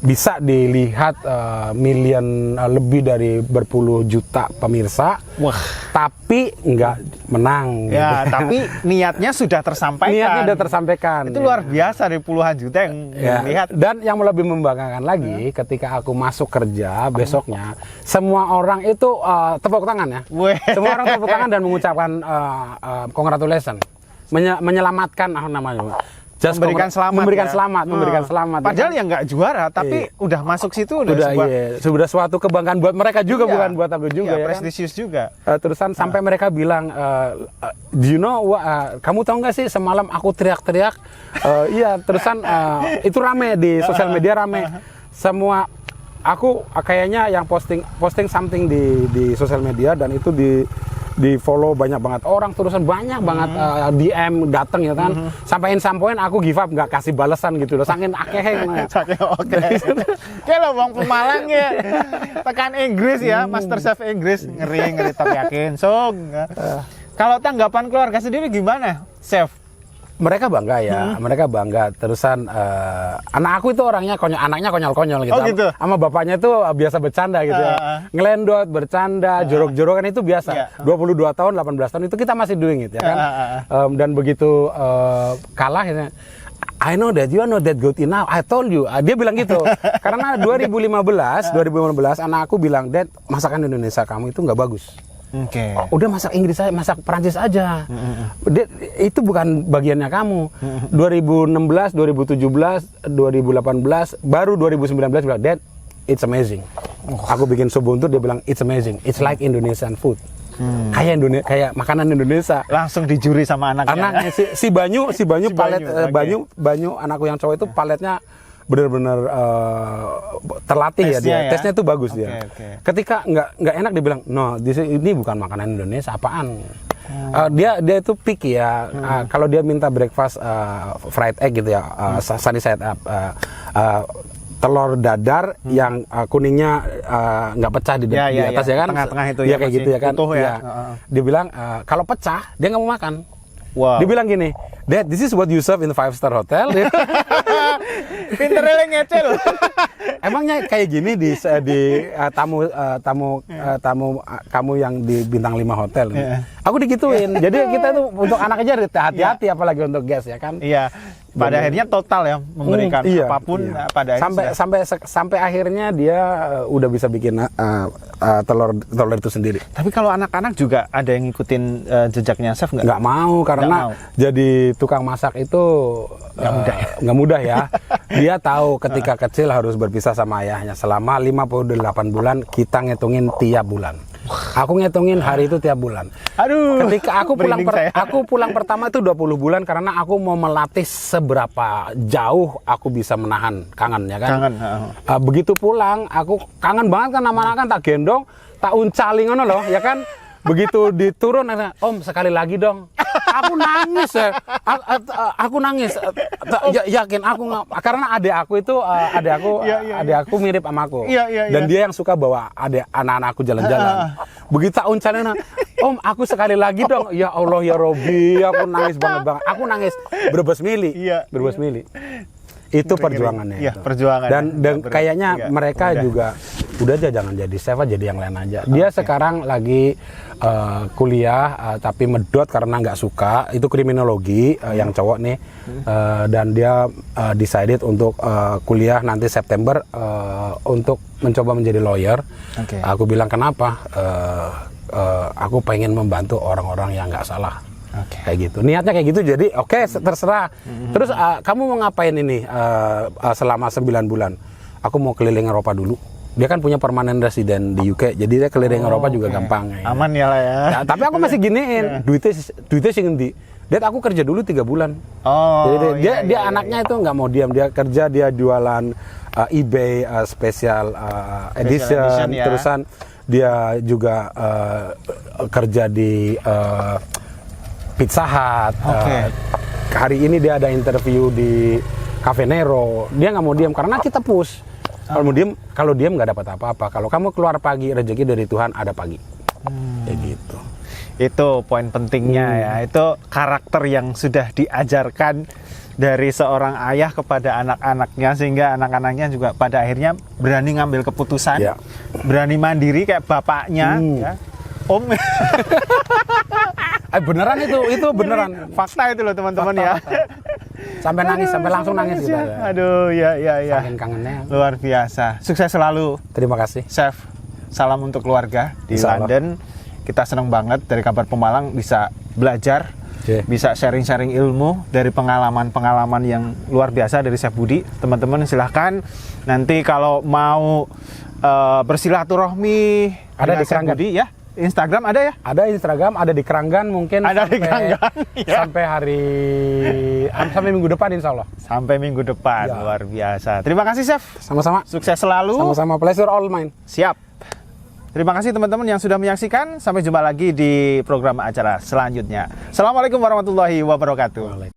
Bisa dilihat lebih dari berpuluh juta pemirsa. Tapi nggak menang. Ya, gitu. Tapi niatnya sudah tersampaikan. Itu luar biasa, dari puluhan juta yang melihat. Dan yang lebih membanggakan lagi, ketika aku masuk kerja besoknya, semua orang itu tepuk tangan ya. Semua orang tepuk tangan dan mengucapkan congratulations, menyelamatkan namanya. Memberikan selamat. Padahal ya. yang nggak juara, tapi udah masuk situ sudah suatu kebanggaan buat mereka juga, bukan buat aku juga ya. Prestisius juga. Terusan sampai mereka bilang, do you know, kamu tahu nggak sih semalam aku teriak-teriak? Iya, terusan itu rame di sosial media, rame. Semua aku kayaknya yang posting something di sosial media, dan itu di follow banyak banget orang, terusan banyak banget DM datang ya kan. Sampai aku give up, nggak kasih balasan gitu loh, saking akeh. Kayak lo bang Pemalang ya, tekan Inggris ya, Master Chef Inggris, ngeri tapi yakin. Kalau tanggapan keluarga sendiri gimana, Chef? Mereka bangga ya, mereka bangga. Terusan anak aku itu anaknya konyol-konyol gitu. Gitu. Sama bapaknya itu biasa bercanda gitu ya. Ngelendot, bercanda, jorok-jorokan itu biasa. 22 tahun, 18 tahun itu kita masih doing it ya kan. Dan begitu kalah ya, I know that you are not that good enough. I told you. Dia bilang gitu. Karena 2015 anak aku bilang, "Dad, masakan Indonesia kamu itu nggak bagus." Oke. Udah masak Inggris aja, masak Perancis aja. Itu bukan bagiannya kamu. 2016, 2017, 2018, baru 2019 bilang, Dad, it's amazing. Aku bikin sup buntut, dia bilang it's amazing. It's like Indonesian food. Kayak makanan Indonesia. Langsung dijuri sama anaknya. Anaknya si Banyu palet Banyu anakku yang cowok itu paletnya benar-benar terlatih tesnya ya. Tesnya tuh bagus okay, dia. Okay. Ketika nggak enak dia bilang, no, ini bukan makanan Indonesia, apaan? Dia itu picky ya. Kalau dia minta breakfast fried egg gitu ya, sunny side up, telur dadar yang kuningnya nggak pecah di atas ya kan, tengah-tengah itu ya kayak gitu ya kan. Utuh ya. Dia bilang kalau pecah dia nggak mau makan. Wow. Dia bilang gini, Dad, this is what you serve in the 5-star hotel. Pinternya ngece loh. Emangnya kayak gini di tamu kamu yang di bintang 5 hotel. Aku digituin. Jadi kita tuh untuk anak aja hati-hati, apalagi untuk guest ya kan. Iya. Pada akhirnya total ya memberikan apapun pada sampai akhirnya dia udah bisa bikin telur itu sendiri. Tapi kalau anak-anak juga ada yang ngikutin jejaknya chef nggak? Nggak mau, karena jadi tukang masak itu nggak mudah ya. Dia tahu ketika kecil harus berpisah sama ayahnya selama 58 bulan. Kita ngitungin tiap bulan. Aku ngitungin hari itu tiap bulan. Aduh. Ketika aku pulang pertama itu 20 bulan karena aku mau melatih seberapa jauh aku bisa menahan kangen ya kan. Kangen. Begitu pulang aku kangen banget kan sama anak kan, tak gendong, tak uncali ngono loh ya kan. Begitu diturun, Om sekali lagi dong. Aku nangis ya. Aku nangis. Yakin aku nggak, karena adik aku mirip sama aku. Dan dia yang suka bawa anak-anak aku jalan-jalan. Begitu tak uncalin, Om aku sekali lagi dong. Ya Allah ya Robi, aku nangis banget. Aku nangis berbes mili. Itu perjuangannya. Iya, perjuangan. Dan kayaknya mereka juga udah aja jangan jadi chef, jadi yang lain aja. Dia sekarang lagi kuliah tapi medot karena nggak suka. Itu kriminologi yang cowok nih. Dan dia decided untuk kuliah nanti September untuk mencoba menjadi lawyer. Aku bilang kenapa? Aku pengen membantu orang-orang yang nggak salah. Kayak gitu, niatnya kayak gitu. Jadi terserah. Terus kamu mau ngapain ini selama 9 bulan? Aku mau keliling Eropa dulu. Dia kan punya permanent resident di UK, jadi dia keliling Eropa juga gampang. Aman ya lah ya. Nah, tapi aku masih giniin, duitnya sih ngendi. Dad, aku kerja dulu 3 bulan. Jadi dia anaknya itu nggak mau diam, dia kerja, dia jualan eBay special edition ya. Terusan dia juga kerja di Pizza Hut. Hari ini dia ada interview di Cafe Nero. Dia nggak mau diam karena kita push. Kalau diam nggak dapat apa-apa. Kalau kamu keluar pagi, rezeki dari Tuhan ada pagi. Kayak gitu. Itu poin pentingnya ya. Itu karakter yang sudah diajarkan dari seorang ayah kepada anak-anaknya, sehingga anak-anaknya juga pada akhirnya berani ngambil keputusan, berani mandiri kayak bapaknya. Ya. Om. Beneran itu beneran. Fakta itu loh teman-teman ya. Sampai nangis, sampai langsung nangis gitu. Aduh, ya. Saking kangennya. Luar biasa. Sukses selalu. Terima kasih. Chef, salam untuk keluarga di London. Kita senang banget dari Kabar Pemalang bisa belajar, bisa sharing-sharing ilmu dari pengalaman-pengalaman yang luar biasa dari Chef Budi. Teman-teman silahkan nanti kalau mau bersilaturahmi ada di Keranggan Budi ya. Instagram ada ya? Ada Instagram, ada di Keranggan mungkin. Ada di Keranggan. Sampai minggu depan insya Allah. Sampai minggu depan, luar biasa. Terima kasih Chef. Sama-sama. Sukses selalu. Sama-sama, pleasure all mine. Siap. Terima kasih teman-teman yang sudah menyaksikan. Sampai jumpa lagi di program acara selanjutnya. Assalamualaikum warahmatullahi wabarakatuh.